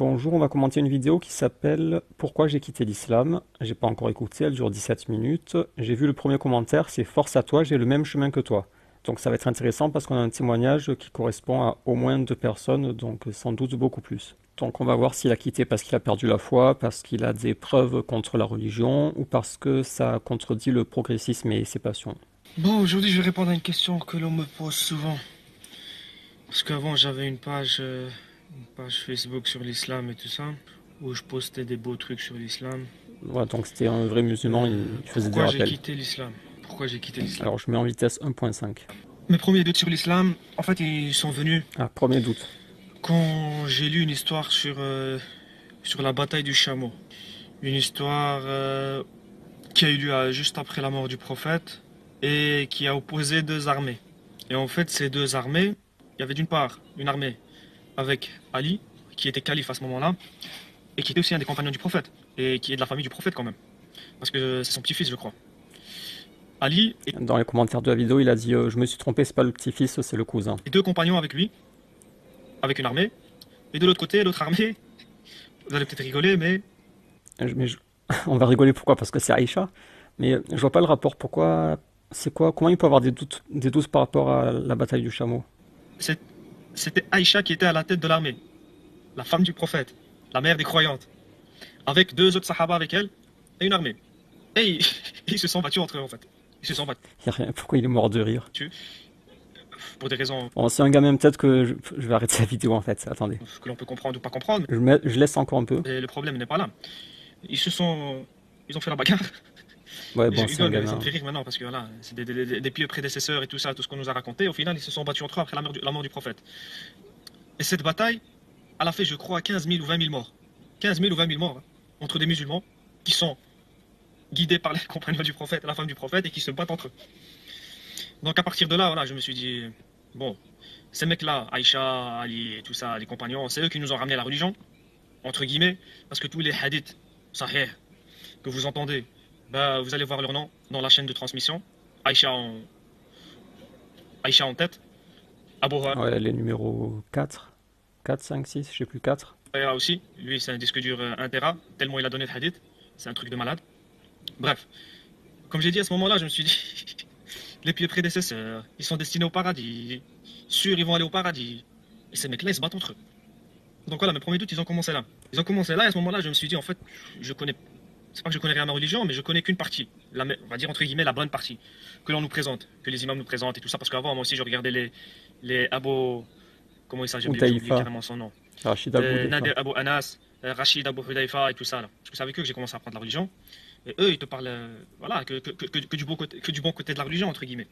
Bonjour, on va commenter une vidéo qui s'appelle Pourquoi j'ai quitté l'islam. J'ai pas encore écouté, elle dure 17 minutes. J'ai vu le premier commentaire, c'est Force à toi, j'ai le même chemin que toi. Donc ça va être intéressant parce qu'on a un témoignage qui correspond à au moins deux personnes, donc sans doute beaucoup plus. Donc on va voir s'il a quitté parce qu'il a perdu la foi, parce qu'il a des preuves contre la religion ou parce que ça contredit le progressisme et ses passions. Bon, aujourd'hui, je vais répondre à une question que l'on me pose souvent. Parce qu'avant, j'avais une page Facebook sur l'islam et tout ça, où je postais des beaux trucs sur l'islam. Voilà, donc c'était un vrai musulman, il faisait des Pourquoi j'ai rappels. quitté l'islam? Pourquoi j'ai quitté l'islam? Alors je mets en vitesse 1.5. Mes premiers doutes sur l'islam, en fait, ils sont venus Ah, premier doute. quand j'ai lu une histoire sur la bataille du chameau. Une histoire qui a eu lieu juste après la mort du prophète et qui a opposé deux armées. Et en fait, ces deux armées, il y avait d'une part une armée avec Ali, qui était calife à ce moment-là, et qui était aussi un des compagnons du prophète, et qui est de la famille du prophète quand même, parce que c'est son petit-fils, je crois. Ali Dans les commentaires de la vidéo, il a dit je me suis trompé, c'est pas le petit-fils, c'est le cousin. et deux compagnons avec lui, avec une armée, et de l'autre côté, l'autre armée, vous allez peut-être rigoler, mais Mais on va rigoler pourquoi? Parce que c'est Aïcha. Mais je vois pas le rapport. Pourquoi? C'est quoi? Comment il peut avoir des doutes par rapport à la bataille du chameau? c'est- c'était Aïcha qui était à la tête de l'armée, la femme du prophète, la mère des croyantes, avec deux autres sahaba avec elle, et une armée. Et ils, ils se sont battus entre eux en fait. Ils se sont Y a rien. Pourquoi il est mort de rire? battus pour des raisons Bon, c'est un gars même, peut-être que je vais arrêter la vidéo en fait. Attendez. que l'on peut comprendre ou pas comprendre, Je laisse encore un peu. mais le problème n'est pas là. Ils se sont. Ils ont fait la bagarre. Ouais, Je bon, c'est un rigole, gars mais ça me là. fait rire maintenant parce que voilà, c'est des pieux prédécesseurs et tout ça, tout ce qu'on nous a raconté. Au final, ils se sont battus entre eux après la mort du prophète. Et cette bataille, elle a fait, je crois, 15 000 ou 20 000 morts. 15 000 ou 20 000 morts hein, entre des musulmans qui sont guidés par les compagnons du prophète, la femme du prophète, et qui se battent entre eux. Donc à partir de là, voilà, je me suis dit, bon, ces mecs-là, Aïcha, Ali et tout ça, les compagnons, c'est eux qui nous ont ramené la religion, entre guillemets, parce que tous les hadiths, sahih, que vous entendez, bah, vous allez voir leur nom dans la chaîne de transmission. Aïcha en, Aïcha en tête, Abu Ouais, les numéros 4, 4, 5, 6, je sais plus 4. Huraira aussi. Lui, c'est un disque dur 1 Tera, tellement il a donné de hadith. C'est un truc de malade. Bref, comme j'ai dit à ce moment-là, je me suis dit, les pieux prédécesseurs, ils sont destinés au paradis. Sûr, ils vont aller au paradis. Et ces mecs-là, ils se battent entre eux. Donc voilà, mes premiers doutes, ils ont commencé là. Ils ont commencé là, et à ce moment-là, je me suis dit, en fait, je connais. C'est pas que je connais rien à ma religion, mais je connais qu'une partie. On va dire entre guillemets la bonne partie. Que l'on nous présente, que les imams nous présentent et tout ça. Parce qu'avant, moi aussi, je regardais les Abo. Comment il s'agit? Ou J'ai oublié Taïfa, carrément son nom. Rachid Abou Nader Defa. Abu Anas, Rachid Abu Hudayfa et tout ça. Là. Parce que c'est avec eux que j'ai commencé à apprendre la religion. Et eux, ils te parlent voilà, que du bon côté de la religion, entre guillemets.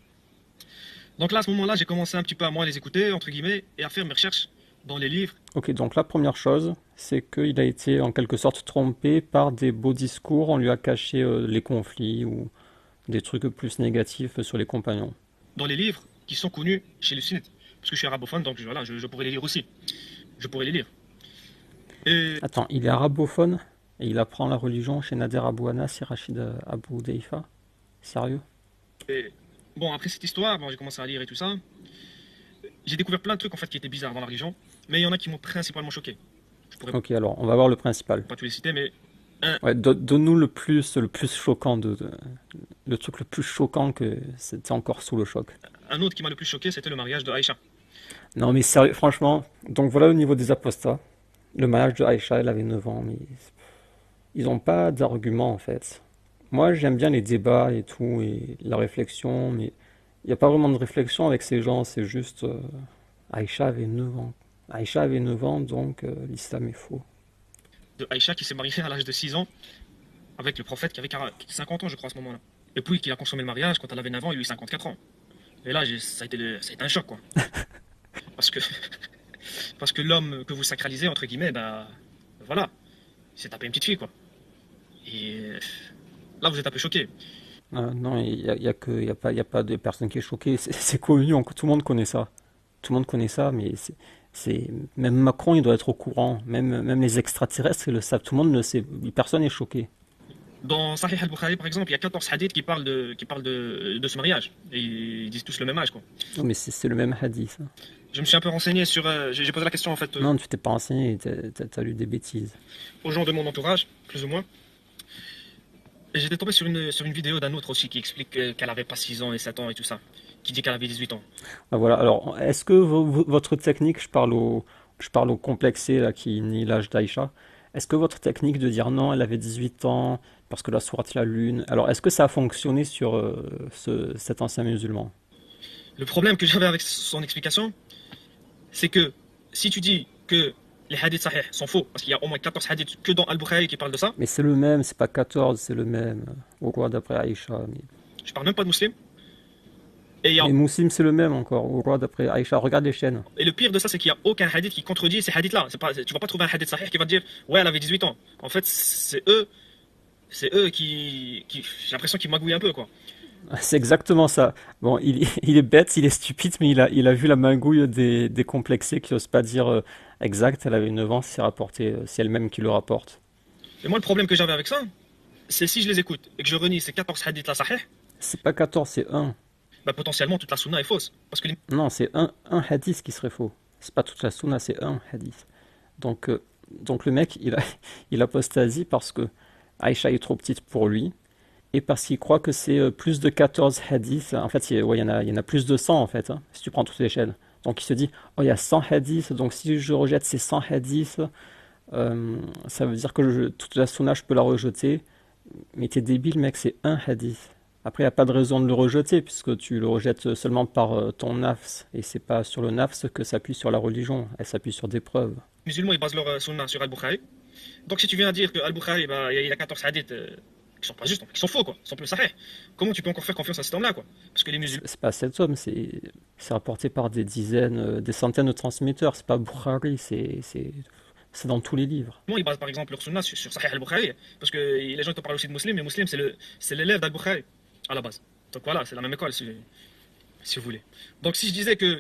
Donc là, à ce moment-là, j'ai commencé un petit peu à moins les écouter, entre guillemets, et à faire mes recherches dans les livres. Ok, donc la première chose, c'est qu'il a été en quelque sorte trompé par des beaux discours. On lui a caché les conflits ou des trucs plus négatifs sur les compagnons. Dans les livres qui sont connus chez les sunnites. Parce que je suis arabophone, donc voilà, je pourrais les lire aussi. Je pourrais les lire. Et Attends, il est arabophone et il apprend la religion chez Nader Abou Anas et Rachid Abou Deifa? Sérieux? bon, après cette histoire, bon, j'ai commencé à lire et tout ça. J'ai découvert plein de trucs en fait qui étaient bizarres dans la religion. Mais il y en a qui m'ont principalement choqué. Je pourrais Ok, alors on va voir le principal. pas tous les citer, mais un, Ouais, donne-nous le plus choquant le truc le plus choquant que c'était encore sous le choc. un autre qui m'a le plus choqué, c'était le mariage de Aïcha. Non mais sérieux, franchement, donc voilà au niveau des apostats. Le mariage de Aïcha, elle avait 9 ans, mais ils n'ont pas d'argument en fait. Moi j'aime bien les débats et tout, et la réflexion, mais il n'y a pas vraiment de réflexion avec ces gens, c'est juste Aïcha avait 9 ans. Aïcha avait 9 ans, donc l'islam est faux. De Aïcha qui s'est mariée à l'âge de 6 ans avec le prophète qui avait 50 ans, je crois, à ce moment-là. Et puis qui a consommé le mariage quand elle avait 9 ans, il lui 54 ans. Et là, ça a été un choc, quoi. Parce que, parce que l'homme que vous sacralisez, entre guillemets, bah, voilà, il s'est tapé une petite fille, quoi. Et là, vous êtes un peu choqué. Non, il y a pas de personne qui est choquée, c'est connu, tout le monde connaît ça. Tout le monde connaît ça, mais même Macron, il doit être au courant. Même les extraterrestres, ils le savent. Tout le monde le sait. Personne n'est choqué. Dans Sahih al-Bukhari, par exemple, il y a 14 hadiths qui parlent de ce mariage. Et ils disent tous le même âge, quoi. Non, mais c'est le même hadith, hein. Je me suis un peu renseigné sur. J'ai posé la question, en fait, Non, tu t'es pas renseigné, t'as lu des bêtises. aux gens de mon entourage, plus ou moins. Et j'étais tombé sur une vidéo d'un autre aussi qui explique qu'elle avait pas 6 ans et 7 ans et tout ça. Qui dit qu'elle avait 18 ans. Ah, voilà, alors, est-ce que votre technique, je parle au complexé là, qui nie l'âge d'Aïcha, est-ce que votre technique de dire non, elle avait 18 ans, parce que la sourate la lune, alors est-ce que ça a fonctionné sur cet ancien musulman? Le problème que j'avais avec son explication, c'est que si tu dis que les hadiths sahih sont faux, parce qu'il y a au moins 14 hadiths que dans Al-Bukhari qui parlent de ça, Mais c'est le même, c'est pas 14, c'est le même. Au roi d'après Aïcha. je parle même pas de musulmans. Et, il y a- Mais Moussim, c'est le même encore. Au roi d'après Aïcha. Regarde les chaînes. et le pire de ça, c'est qu'il n'y a aucun hadith qui contredit ces hadiths-là. Tu vas pas trouver un hadith sahih qui va te dire, ouais, elle avait 18 ans. En fait, c'est eux j'ai l'impression qu'ils magouillent un peu, quoi. C'est exactement ça. Bon, il est bête, il est stupide, mais il a vu la magouille des complexés qui osent pas dire exact. Elle avait 9 ans, c'est rapporté, c'est elle-même qui le rapporte. Et moi, le problème que j'avais avec ça, c'est si je les écoute et que je renie ces 14 hadiths-là sahih, C'est pas 14, c'est un. bah, potentiellement toute la sunna est fausse. Parce que Non, c'est un hadith qui serait faux. C'est pas toute la sunna, c'est un hadith. Donc, donc le mec, il apostasie parce que Aïcha est trop petite pour lui. Et parce qu'il croit que c'est plus de 14 hadiths. En fait, ouais, il y en a plus de 100 en fait, hein, si tu prends toutes les chaînes. Donc il se dit, oh, il y a 100 hadiths, donc si je rejette ces 100 hadiths, ça veut dire que toute la sunna, je peux la rejeter. Mais t'es débile, mec, c'est un hadith. Après, il n'y a pas de raison de le rejeter, puisque tu le rejettes seulement par ton nafs. Et c'est pas sur le nafs que s'appuie sur la religion, elle s'appuie sur des preuves. musulmans, ils basent leur sunna sur Al-Bukhari. Donc si tu viens dire que Al-Bukhari, bah, il a 14 hadiths qui sont pas justes, qui sont faux, quoi, qui sont plus sahih, comment tu peux encore faire confiance à cet homme-là, quoi? Parce que les musulmans, C'est pas cet homme, c'est rapporté par des dizaines, des centaines de transmetteurs. C'est pas Bukhari, c'est dans tous les livres. ils basent par exemple leur sunna sur Sahih al-Bukhari, parce que les gens te parlent aussi de musulmans, mais musulmans, c'est l'élève d'Al-Bukhari, à la base. Donc voilà, c'est la même école, si vous voulez. Donc si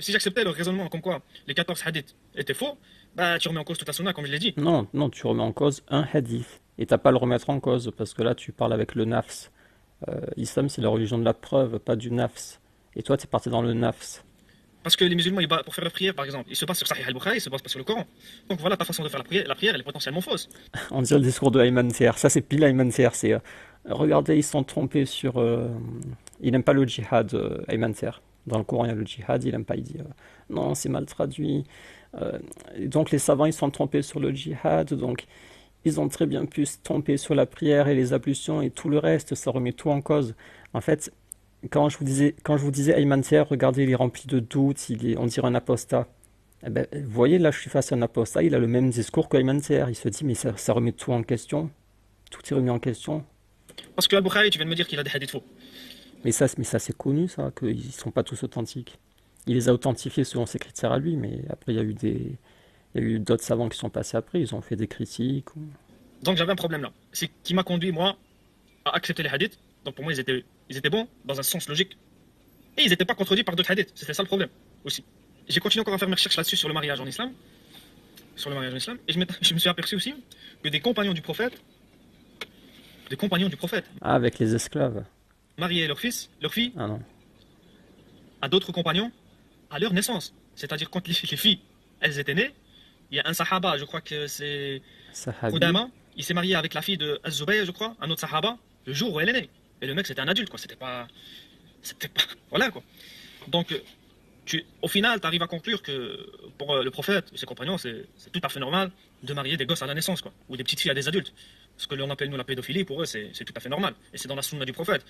j'acceptais le raisonnement comme quoi les 14 hadiths étaient faux, bah tu remets en cause toute la sunna, comme je l'ai dit. Non, non, tu remets en cause un hadith. Et t'as pas à le remettre en cause, parce que là, tu parles avec le nafs. L'islam, c'est la religion de la preuve, pas du nafs. Et toi, t'es parti dans le nafs. Parce que les musulmans, pour faire leur prière, par exemple, ils se basent sur Sahih al-Bukhari, ils se basent pas sur le Coran. Donc voilà, ta façon de faire la prière, elle est potentiellement fausse. On dirait le discours de Ayman Seher. Ça, c'est pile Ayman Seher. C'est, regardez, ils sont trompés sur... il n'aime pas le djihad, Ayman Seher. Dans le Coran, il y a le djihad, il n'aime pas, il dit non, c'est mal traduit. Et donc les savants, ils sont trompés sur le djihad, donc ils ont très bien pu se tromper sur la prière et les ablutions et tout le reste, ça remet tout en cause. En fait, quand je vous disais Ayman Seher, regardez, il est rempli de doutes, on dirait un apostat. Eh ben, vous voyez, là, je suis face à un apostat, il a le même discours qu'Ayman Seher. Il se dit, mais ça remet tout en question. Tout est remis en question. Parce que al-Bukhari, tu viens de me dire qu'il a des hadiths faux. Mais ça c'est connu, ça, qu'ils ne sont pas tous authentiques. Il les a authentifiés selon ses critères à lui, mais après, il y a eu d'autres savants qui sont passés après, ils ont fait des critiques. Donc j'avais un problème là. C'est qui m'a conduit, moi, à accepter les hadiths. Donc pour moi, ils étaient bons dans un sens logique. Et ils n'étaient pas contredits par d'autres hadiths. C'était ça le problème aussi. J'ai continué encore à faire mes recherches là-dessus sur le mariage en islam. Sur le mariage en islam. Et je me suis aperçu aussi que des compagnons du prophète, Ah, avec les esclaves. mariaient leur fille, Ah non. à d'autres compagnons à leur naissance. C'est-à-dire quand les filles, elles étaient nées, il y a un sahaba, je crois que c'est Sahabi. Qudama, il s'est marié avec la fille de Az-Zubayr, je crois, un autre sahaba, le jour où elle est née. Et le mec, c'était un adulte, quoi. C'était pas, voilà, quoi. Donc, au final, tu arrives à conclure que pour le prophète et ses compagnons, c'est tout à fait normal de marier des gosses à la naissance, quoi, ou des petites filles à des adultes. Ce que l'on appelle, nous, la pédophilie, pour eux, c'est tout à fait normal. Et c'est dans la sunna du prophète.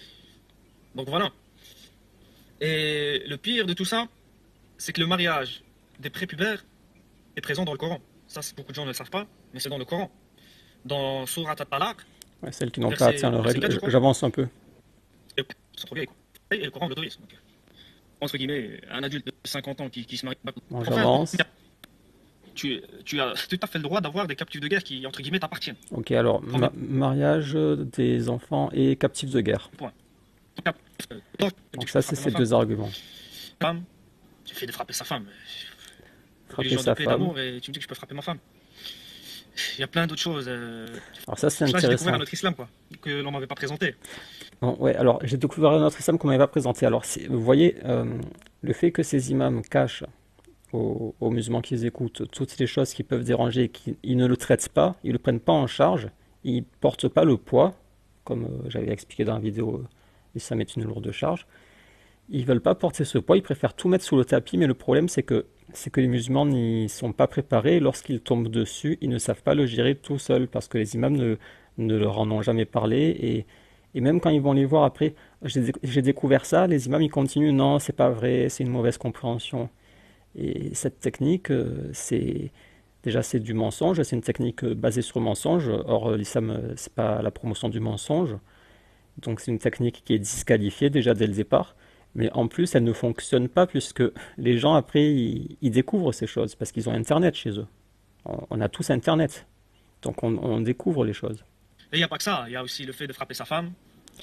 Donc voilà. Et le pire de tout ça, c'est que le mariage des prépubères est présent dans le Coran. Ça, beaucoup de gens ne le savent pas, mais c'est dans le Coran. Dans Surat At-Talaq, Ouais, celles qui n'ont pas atteint leur verset 4, je règle. crois, J'avance un peu. c'est trop vieille, quoi. Et le Coran l'autorise. Donc, entre guillemets, un adulte de 50 ans qui se marie pas. Bon, Enfin, j'avance. tu as tout à fait le droit d'avoir des captifs de guerre qui, entre guillemets, t'appartiennent. Ok, alors, Premier mariage des enfants et captifs de guerre. point. Donc, Donc tu ça, peux c'est frapper ces ma femme. deux arguments. Femme, j'ai fait de frapper sa femme. Frapper Religion de sa paix, femme. d'amour, et tu me dis que je peux frapper ma femme. Il y a plein d'autres choses. Alors ça, c'est Là, j'ai découvert un intéressant. autre islam, quoi, que l'on m'avait pas présenté. Bon, ouais, alors j'ai découvert un autre islam qu'on m'avait pas présenté. Alors, vous voyez, le fait que ces imams cachent aux musulmans qu'ils écoutent toutes les choses qui peuvent déranger et qu'ils ne le traitent pas, ils ne le prennent pas en charge, ils ne portent pas le poids, comme j'avais expliqué dans la vidéo, l'islam est une lourde charge. Ils veulent pas porter ce poids, ils préfèrent tout mettre sous le tapis, mais le problème c'est que les musulmans n'y sont pas préparés. Lorsqu'ils tombent dessus, ils ne savent pas le gérer tout seuls parce que les imams ne leur en ont jamais parlé et même quand ils vont les voir après, j'ai découvert ça, les imams ils continuent, non, c'est pas vrai, c'est une mauvaise compréhension. Et cette technique, c'est du mensonge, c'est une technique basée sur le mensonge. Or, l'islam, c'est pas la promotion du mensonge. Donc, c'est une technique qui est disqualifiée déjà dès le départ. Mais en plus, elle ne fonctionne pas puisque les gens, après, ils découvrent ces choses parce qu'ils ont Internet chez eux. On a tous Internet. Donc, on découvre les choses. Et il n'y a pas que ça, il y a aussi le fait de frapper sa femme.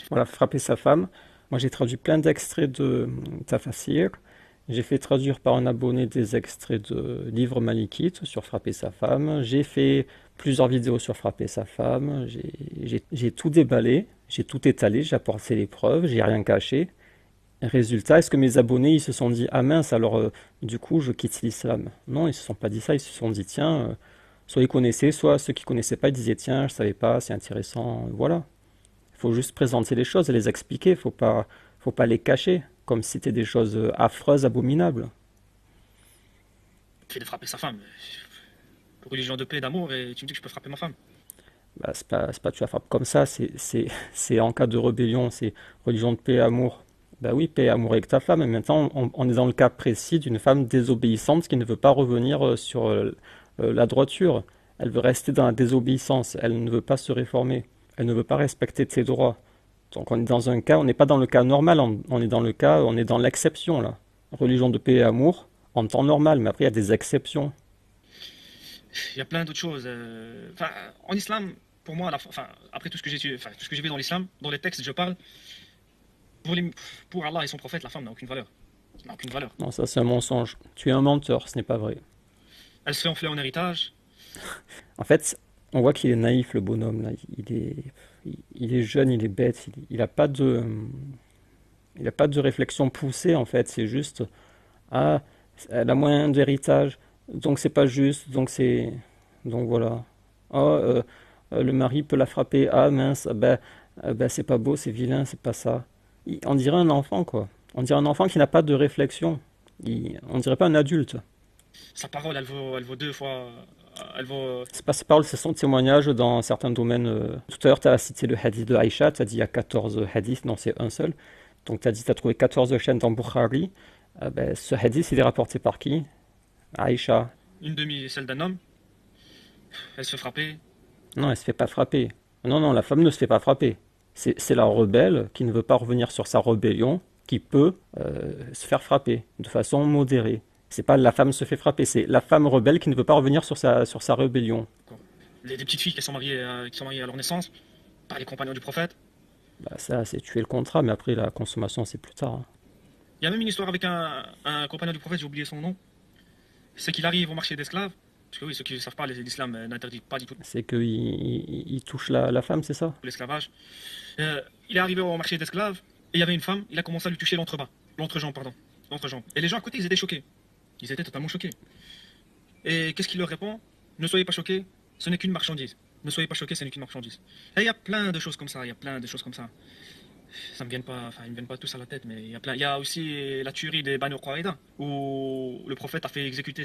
Voilà, frapper sa femme. Moi, j'ai traduit plein d'extraits de Tafasir. J'ai fait traduire par un abonné des extraits de livres malikites sur frapper sa femme. J'ai fait plusieurs vidéos sur frapper sa femme. J'ai tout déballé, j'ai tout étalé, j'ai apporté les preuves, j'ai rien caché. Résultat, est-ce que mes abonnés ils se sont dit ah mince alors du coup je quitte l'islam? Non, ils se sont pas dit ça, ils se sont dit tiens soit ils connaissaient, soit ceux qui connaissaient pas ils disaient tiens je savais pas, c'est intéressant, voilà. Il faut juste présenter les choses et les expliquer, faut pas les cacher comme si c'était des choses affreuses, abominables. Le fait de frapper sa femme. Religion de paix, d'amour, et tu me dis que je peux frapper ma femme. Bah, c'est pas tu la frappes comme ça, c'est en cas de rébellion, c'est religion de paix et amour. Bah oui, paix et amour avec ta femme, et maintenant on est dans le cas précis d'une femme désobéissante qui ne veut pas revenir sur la droiture. Elle veut rester dans la désobéissance, elle ne veut pas se réformer, elle ne veut pas respecter ses droits. Donc on est dans un cas, on n'est pas dans le cas normal, on est dans le cas, on est dans l'exception là. Religion de paix et amour en temps normal, mais après il y a des exceptions. Il y a plein d'autres choses. Enfin, en islam, pour moi, enfin, après tout ce que enfin, tout ce que j'ai vu dans l'islam, dans les textes, je parle, pour, les, pour Allah et son prophète, la femme n'a aucune valeur. Ça n'a aucune valeur. Non, ça c'est un mensonge. Tu es un menteur, ce n'est pas vrai. Elle se fait enfler en héritage. En fait, on voit qu'il est naïf, le bonhomme, là. Il est jeune, il est bête, il a pas de réflexion poussée, en fait. C'est juste, ah, elle a moins d'héritage, donc c'est pas juste, donc voilà. Oh, le mari peut la frapper, ah mince, ben, c'est pas beau, c'est vilain, c'est pas ça. On dirait un enfant, quoi. On dirait un enfant qui n'a pas de réflexion. On dirait pas un adulte. Sa parole, elle vaut deux fois. Elle vaut. C'est pas ses paroles, c'est son témoignage dans certains domaines. Tout à l'heure, tu as cité le hadith de Aïcha, tu as dit il y a 14 hadiths, non, c'est un seul. Donc tu as dit tu as trouvé 14 chaînes dans Bukhari. Ben, ce hadith, il est rapporté par qui? Aïcha. Une demi, celle d'un homme. Elle se fait frapper. Non, elle se fait pas frapper. Non, non, la femme ne se fait pas frapper. C'est la rebelle qui ne veut pas revenir sur sa rébellion qui peut se faire frapper de façon modérée. C'est pas la femme se fait frapper, c'est la femme rebelle qui ne veut pas revenir sur sa rébellion. Quoi. Des petites filles qui sont mariées à leur naissance, par les compagnons du prophète. Bah ça, c'est tuer le contrat, mais après la consommation, c'est plus tard, hein. Il y a même une histoire avec un compagnon du prophète, j'ai oublié son nom. C'est qu'il arrive au marché d'esclaves. Parce que oui, ceux qui ne savent pas, l'islam n'interdit pas du tout C'est qu'il il touche la femme, c'est ça? l'esclavage. Il est arrivé au marché d'esclaves et il y avait une femme, il a commencé à lui toucher l'entrebas. L'entrejambe, pardon. L'entrejambe. Et les gens à côté, ils étaient choqués. Ils étaient totalement choqués. Et qu'est-ce qu'il leur répond? Ne soyez pas choqués, ce n'est qu'une marchandise. Ne soyez pas choqués, ce n'est qu'une marchandise. Et il y a plein de choses comme ça, il y a plein de choses comme ça. Ça me viennent pas, enfin, ils me viennent pas tous à la tête, mais il y a plein. Il y a aussi la tuerie des Banu Quraïda, où le prophète a fait exécuter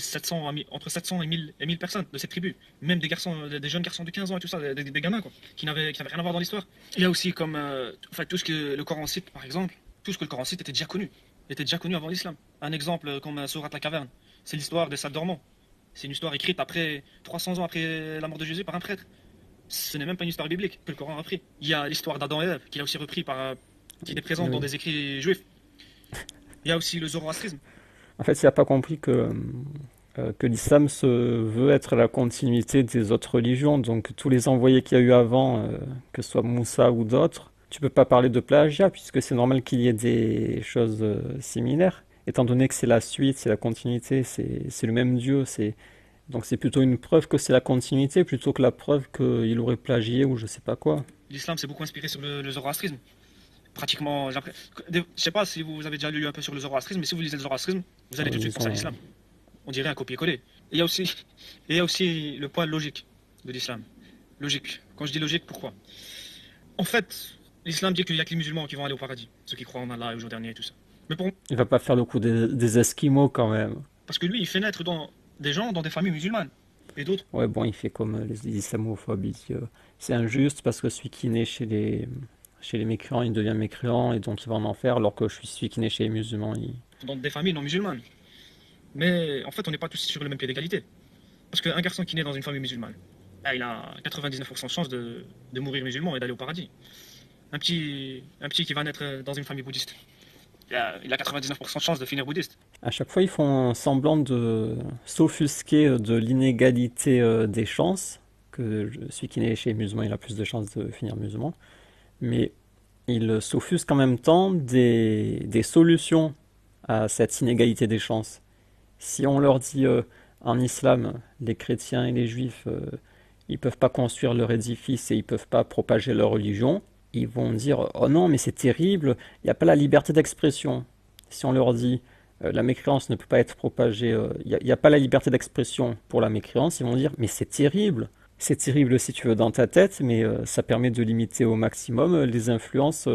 entre 700 et 1000 personnes de cette tribu. Même des garçons, des jeunes garçons de 15 ans et tout ça, des gamins, quoi, qui n'avaient rien à voir dans l'histoire. Il y a aussi comme, enfin, tout ce que le Coran cite, par exemple, tout ce que le Coran cite était déjà connu avant l'islam. Un exemple comme Surat la caverne, c'est l'histoire des salles dormants. C'est une histoire écrite après 300 ans après la mort de Jésus par un prêtre. Ce n'est même pas une histoire biblique que le Coran a repris. Il y a l'histoire d'Adam et Ève, qu'il a aussi repris qui est présente dans Oui. des écrits juifs. Il y a aussi le zoroastrisme. En fait, il n'a pas compris que l'islam se veut être la continuité des autres religions. Donc tous les envoyés qu'il y a eu avant, que ce soit Moussa ou d'autres, tu peux pas parler de plagiat puisque c'est normal qu'il y ait des choses similaires. Étant donné que c'est la suite, c'est la continuité, c'est le même Dieu, Donc c'est plutôt une preuve que c'est la continuité plutôt que la preuve qu'il aurait plagié ou je sais pas quoi. L'islam s'est beaucoup inspiré sur le zoroastrisme. Pratiquement, je sais pas si vous avez déjà lu un peu sur le zoroastrisme, mais si vous lisez le zoroastrisme, vous allez tout de suite penser à Disons, l'islam. On dirait un copier-coller. Et il y a aussi, et il y a aussi le poids logique de l'islam. Logique. Quand je dis logique, pourquoi? En fait, l'islam dit qu'il n'y a que les musulmans qui vont aller au paradis, ceux qui croient en Allah et au jour dernier et tout ça. Mais pour, il va pas faire le coup des Esquimaux quand même. parce que lui, il fait naître des gens dans des familles musulmanes. Et d'autres, Ouais, bon, il fait comme les islamophobes. Il dit, c'est injuste parce que celui qui naît chez les mécréants, il devient mécréant et donc il va en enfer, alors que je suis celui qui naît chez les musulmans. dans des familles non musulmanes. Mais en fait, on n'est pas tous sur le même pied d'égalité. Parce qu'un garçon qui naît dans une famille musulmane, ah, il a 99% de chances de mourir musulman et d'aller au paradis. Un petit qui va naître dans une famille bouddhiste, il a 99% de chances de finir bouddhiste. À chaque fois, ils font semblant de s'offusquer de l'inégalité des chances, que celui qui naît chez les musulmans, il a plus de chances de finir musulman. Mais ils s'offusquent en même temps des solutions à cette inégalité des chances. Si on leur dit en islam, les chrétiens et les juifs, ils peuvent pas construire leur édifice et ils peuvent pas propager leur religion, ils vont dire oh non mais c'est terrible, il n'y a pas la liberté d'expression. Si on leur dit la mécréance ne peut pas être propagée, il n'y a pas la liberté d'expression pour la mécréance, ils vont dire mais c'est terrible. C'est terrible si tu veux dans ta tête, mais ça permet de limiter au maximum les influences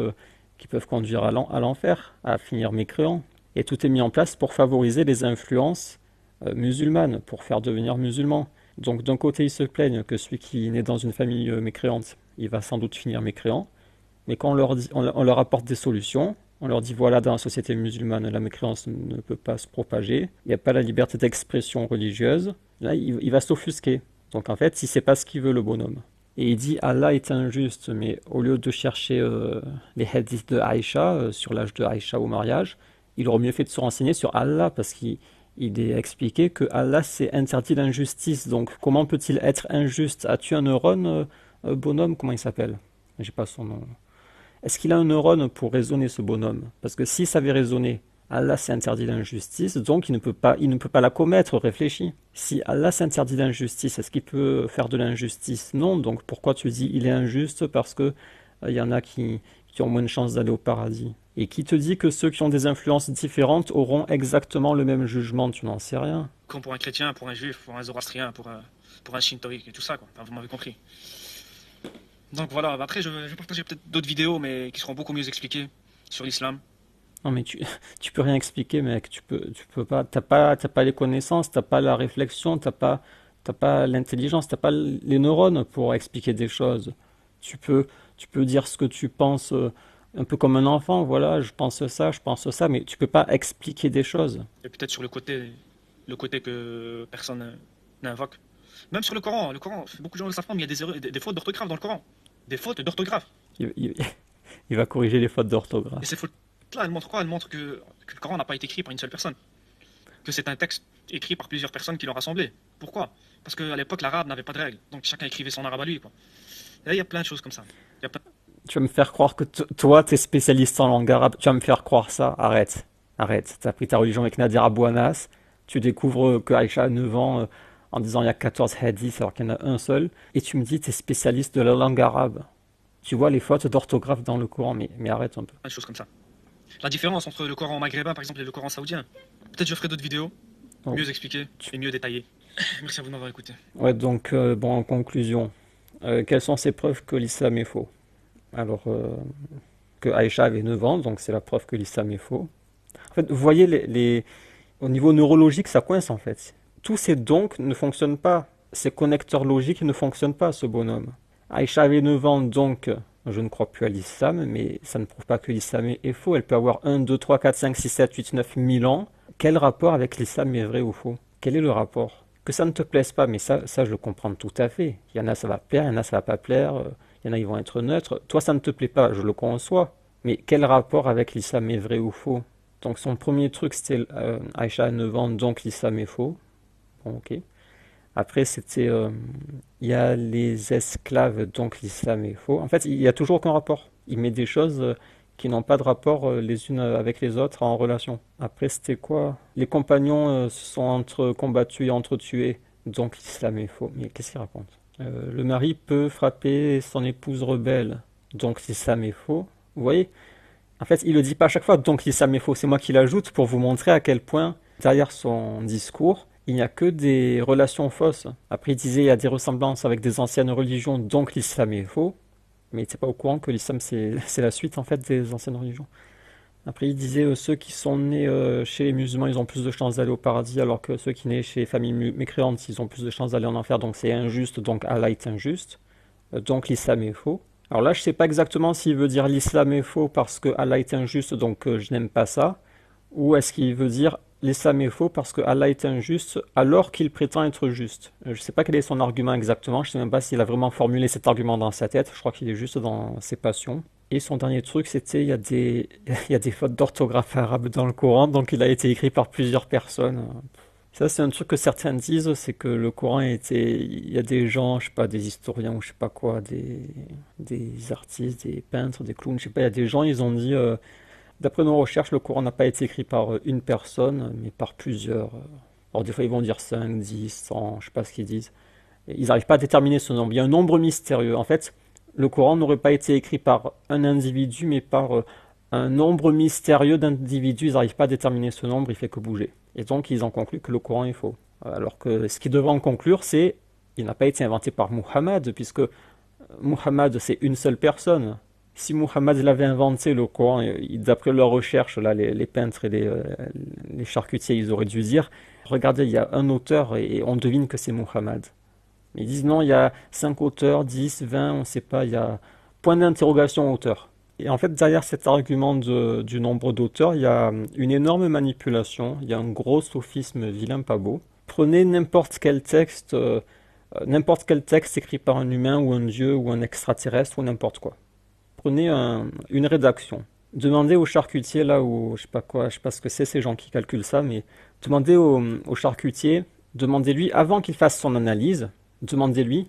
qui peuvent conduire à l'enfer, à finir mécréant. Et tout est mis en place pour favoriser les influences musulmanes, pour faire devenir musulman. Donc d'un côté, ils se plaignent que celui qui naît dans une famille mécréante, il va sans doute finir mécréant. Mais quand on leur apporte des solutions, on leur dit voilà, dans la société musulmane, la mécréance ne peut pas se propager, il n'y a pas la liberté d'expression religieuse, là, il va s'offusquer. Donc en fait, il ne sait pas ce qu'il veut, le bonhomme. Et il dit Allah est injuste, mais au lieu de chercher les hadiths de Aïcha, sur l'âge de Aïcha au mariage, il aurait mieux fait de se renseigner sur Allah, parce qu'il est expliqué que Allah c'est interdit l'injustice. Donc comment peut-il être injuste? As-tu un neurone, bonhomme? Comment il s'appelle? J'ai pas son nom. Est-ce qu'il a un neurone pour raisonner, ce bonhomme? Parce que s'il savait raisonner, Allah s'interdit l'injustice, donc il ne peut pas la commettre, réfléchis. Si Allah s'interdit l'injustice, est-ce qu'il peut faire de l'injustice? Non, donc pourquoi tu dis il est injuste? Parce que il y en a qui ont moins de chances d'aller au paradis. Et qui te dit que ceux qui ont des influences différentes auront exactement le même jugement? Tu n'en sais rien. Comme pour un chrétien, pour un juif, pour un zoroastrien, pour un shintoïque et tout ça, quoi. Enfin, vous m'avez compris. Donc voilà, après je vais partager peut-être d'autres vidéos, mais qui seront beaucoup mieux expliquées sur l'islam. Non mais tu peux rien expliquer, mec. Tu peux pas. T'as pas les connaissances, t'as pas la réflexion, t'as pas l'intelligence, t'as pas les neurones pour expliquer des choses. Tu peux, tu peux dire ce que tu penses, un peu comme un enfant. Voilà, je pense ça, mais tu peux pas expliquer des choses. Et peut-être sur le côté que personne n'invoque. Même sur le Coran, beaucoup de gens le savent pas, mais il y a des fautes d'orthographe dans le Coran. Des fautes d'orthographe. Il, il- il va corriger les fautes Et d'orthographe. ces fautes-là, elles montrent quoi? Elles montrent que le Coran n'a pas été écrit par une seule personne. Que c'est un texte écrit par plusieurs personnes qui l'ont rassemblé. Pourquoi? Parce qu'à l'époque, l'arabe n'avait pas de règles. Donc chacun écrivait son arabe à lui, quoi. Et là, il y a plein de choses comme ça. Il y a plein- Tu vas me faire croire que toi, t'es spécialiste en langue arabe. Tu vas me faire croire ça. Arrête. Arrête. T'as pris ta religion avec Nadir Abouanas. Tu découvres que Aïcha a 9 ans en disant il y a 14 hadiths alors qu'il y en a un seul. Et tu me dis t'es spécialiste de la langue arabe. Tu vois les fautes d'orthographe dans le Coran. Mais arrête un peu. plein de choses comme ça. La différence entre le Coran maghrébin, par exemple, et le Coran saoudien. Peut-être je ferai d'autres vidéos, Oh, mieux expliquées tu- et mieux détaillées. Merci à vous de m'avoir écouté. Ouais, donc, bon, en conclusion, quelles sont ces preuves que l'islam est faux? Alors, que Aïcha avait 9 ans, donc c'est la preuve que l'islam est faux. En fait, vous voyez, au niveau neurologique, ça coince en fait. Tous ces donc ne fonctionnent pas. Ces connecteurs logiques ne fonctionnent pas, ce bonhomme. Aïcha avait 9 ans, donc je ne crois plus à l'islam, mais ça ne prouve pas que l'islam est faux. Elle peut avoir 1, 2, 3, 4, 5, 6, 7, 8, 9 1000 ans. Quel rapport avec l'islam est vrai ou faux? Quel est le rapport? Que ça ne te plaise pas, mais ça je le comprends tout à fait. Il y en a ça va plaire, il y en a ça va pas plaire, il y en a ils vont être neutres. Toi ça ne te plaît pas, je le conçois. Mais quel rapport avec l'islam est vrai ou faux? Donc son premier truc c'était Aïcha a 9 ans, donc l'islam est faux. Bon, ok. Après c'était il y a les esclaves, donc l'islam est faux. En fait, il y a toujours aucun rapport. Il met des choses qui n'ont pas de rapport les unes avec les autres en relation. Après c'était quoi? Les compagnons se sont entre combattus et entretués. donc l'islam est faux. Mais qu'est-ce qu'il raconte? Le mari peut frapper son épouse rebelle, donc l'islam est faux. Vous voyez? En fait, il le dit pas à chaque fois, donc l'islam est faux. C'est moi qui l'ajoute pour vous montrer à quel point, derrière son discours, il n'y a que des relations fausses. Après, il disait il y a des ressemblances avec des anciennes religions, donc l'islam est faux. Mais il n'était pas au courant que l'islam, c'est la suite en fait des anciennes religions. Après, il disait ceux qui sont nés chez les musulmans, ils ont plus de chances d'aller au paradis, alors que ceux qui nés chez les familles mécréantes, ils ont plus de chances d'aller en enfer. Donc c'est injuste, donc Allah est injuste. Donc l'islam est faux. Alors là, je ne sais pas exactement s'il veut dire l'islam est faux parce que Allah est injuste, donc je n'aime pas ça, ou est-ce qu'il veut dire l'islam est faux parce que Allah est injuste alors qu'il prétend être juste. Je ne sais pas quel est son argument exactement, je ne sais même pas s'il a vraiment formulé cet argument dans sa tête, je crois qu'il est juste dans ses passions. Et son dernier truc, c'était il y a des fautes d'orthographe arabe dans le Coran, donc il a été écrit par plusieurs personnes. Ça, c'est un truc que certains disent, c'est que le Coran a été... Il y a des gens, je sais pas, des historiens ou je sais pas quoi, des artistes, des peintres, des clowns, je sais pas, il y a des gens, ils ont dit, d'après nos recherches, le Coran n'a pas été écrit par une personne, mais par plusieurs. Alors des fois, ils vont dire 5, 10, 100, je sais pas ce qu'ils disent. Et ils n'arrivent pas à déterminer ce nombre. Il y a un nombre mystérieux. En fait, le Coran n'aurait pas été écrit par un individu, mais par un nombre mystérieux d'individus. Ils n'arrivent pas à déterminer ce nombre, il fait que bouger. Et donc, ils en concluent que le Coran est faux. Alors que ce qu'ils devraient en conclure, c'est il n'a pas été inventé par Muhammad, puisque Muhammad, c'est une seule personne. Si Muhammad l'avait inventé, le Coran, d'après leurs recherches, là, les peintres et les charcutiers, ils auraient dû dire, regardez, il y a un auteur et on devine que c'est Muhammad. Mais ils disent non, il y a 5 auteurs, 10, 20, on ne sait pas, il y a point d'interrogation auteur. Et en fait, derrière cet argument du nombre d'auteurs, il y a une énorme manipulation, il y a un gros sophisme vilain pas beau. Prenez n'importe quel texte écrit par un humain ou un dieu ou un extraterrestre ou n'importe quoi. Prenez une rédaction. Demandez au charcutier, là où, je sais pas quoi, je sais pas ce que c'est ces gens qui calculent ça, mais demandez au charcutier, demandez-lui, avant qu'il fasse son analyse, demandez-lui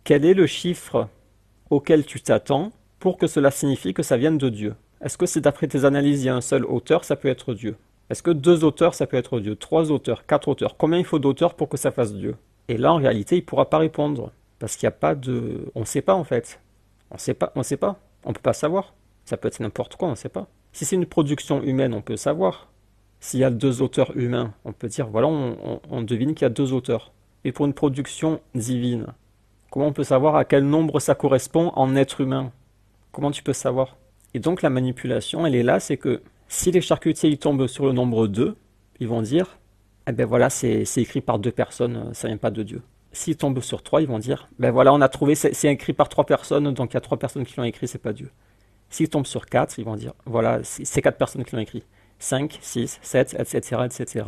quel est le chiffre auquel tu t'attends pour que cela signifie que ça vienne de Dieu. Est-ce que c'est d'après tes analyses, il y a un seul auteur, ça peut être Dieu? Est-ce que 2 auteurs, ça peut être Dieu? 3 auteurs, 4 auteurs? Combien il faut d'auteurs pour que ça fasse Dieu? Et là, en réalité, il ne pourra pas répondre. Parce qu'il n'y a pas de... On ne sait pas, en fait. On ne sait pas, on ne sait pas. On ne peut pas savoir. Ça peut être n'importe quoi, on ne sait pas. Si c'est une production humaine, on peut savoir. S'il y a 2 auteurs humains, on peut dire, voilà, on devine qu'il y a 2 auteurs. Et pour une production divine, comment on peut savoir à quel nombre ça correspond en être humain? Comment tu peux savoir? Et donc la manipulation, elle est là, c'est que si les charcutiers ils tombent sur le nombre 2, ils vont dire, eh ben voilà, c'est écrit par 2 personnes, ça vient pas de Dieu. S'ils tombent sur 3, ils vont dire, ben voilà, on a trouvé, c'est écrit par 3 personnes, donc il y a 3 personnes qui l'ont écrit, c'est pas Dieu. S'ils tombent sur 4, ils vont dire, voilà, c'est 4 personnes qui l'ont écrit. 5, 6, 7, etc., etc.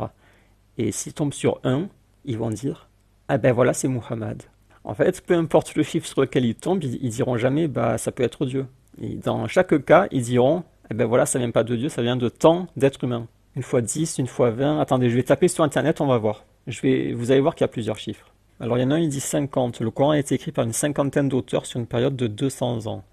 Et s'ils tombent sur 1, ils vont dire, ah ben voilà, c'est Muhammad. En fait, peu importe le chiffre sur lequel ils tombent, ils diront jamais, bah ça peut être Dieu. Et dans chaque cas, ils diront, eh ben voilà, ça vient pas de Dieu, ça vient de tant d'êtres humains. Une fois 10, une fois 20. Attendez, je vais taper sur Internet, on va voir. Vous allez voir qu'il y a plusieurs chiffres. Alors il y en a un, il dit 50. Le Coran a été écrit par une cinquantaine d'auteurs sur une période de 200 ans.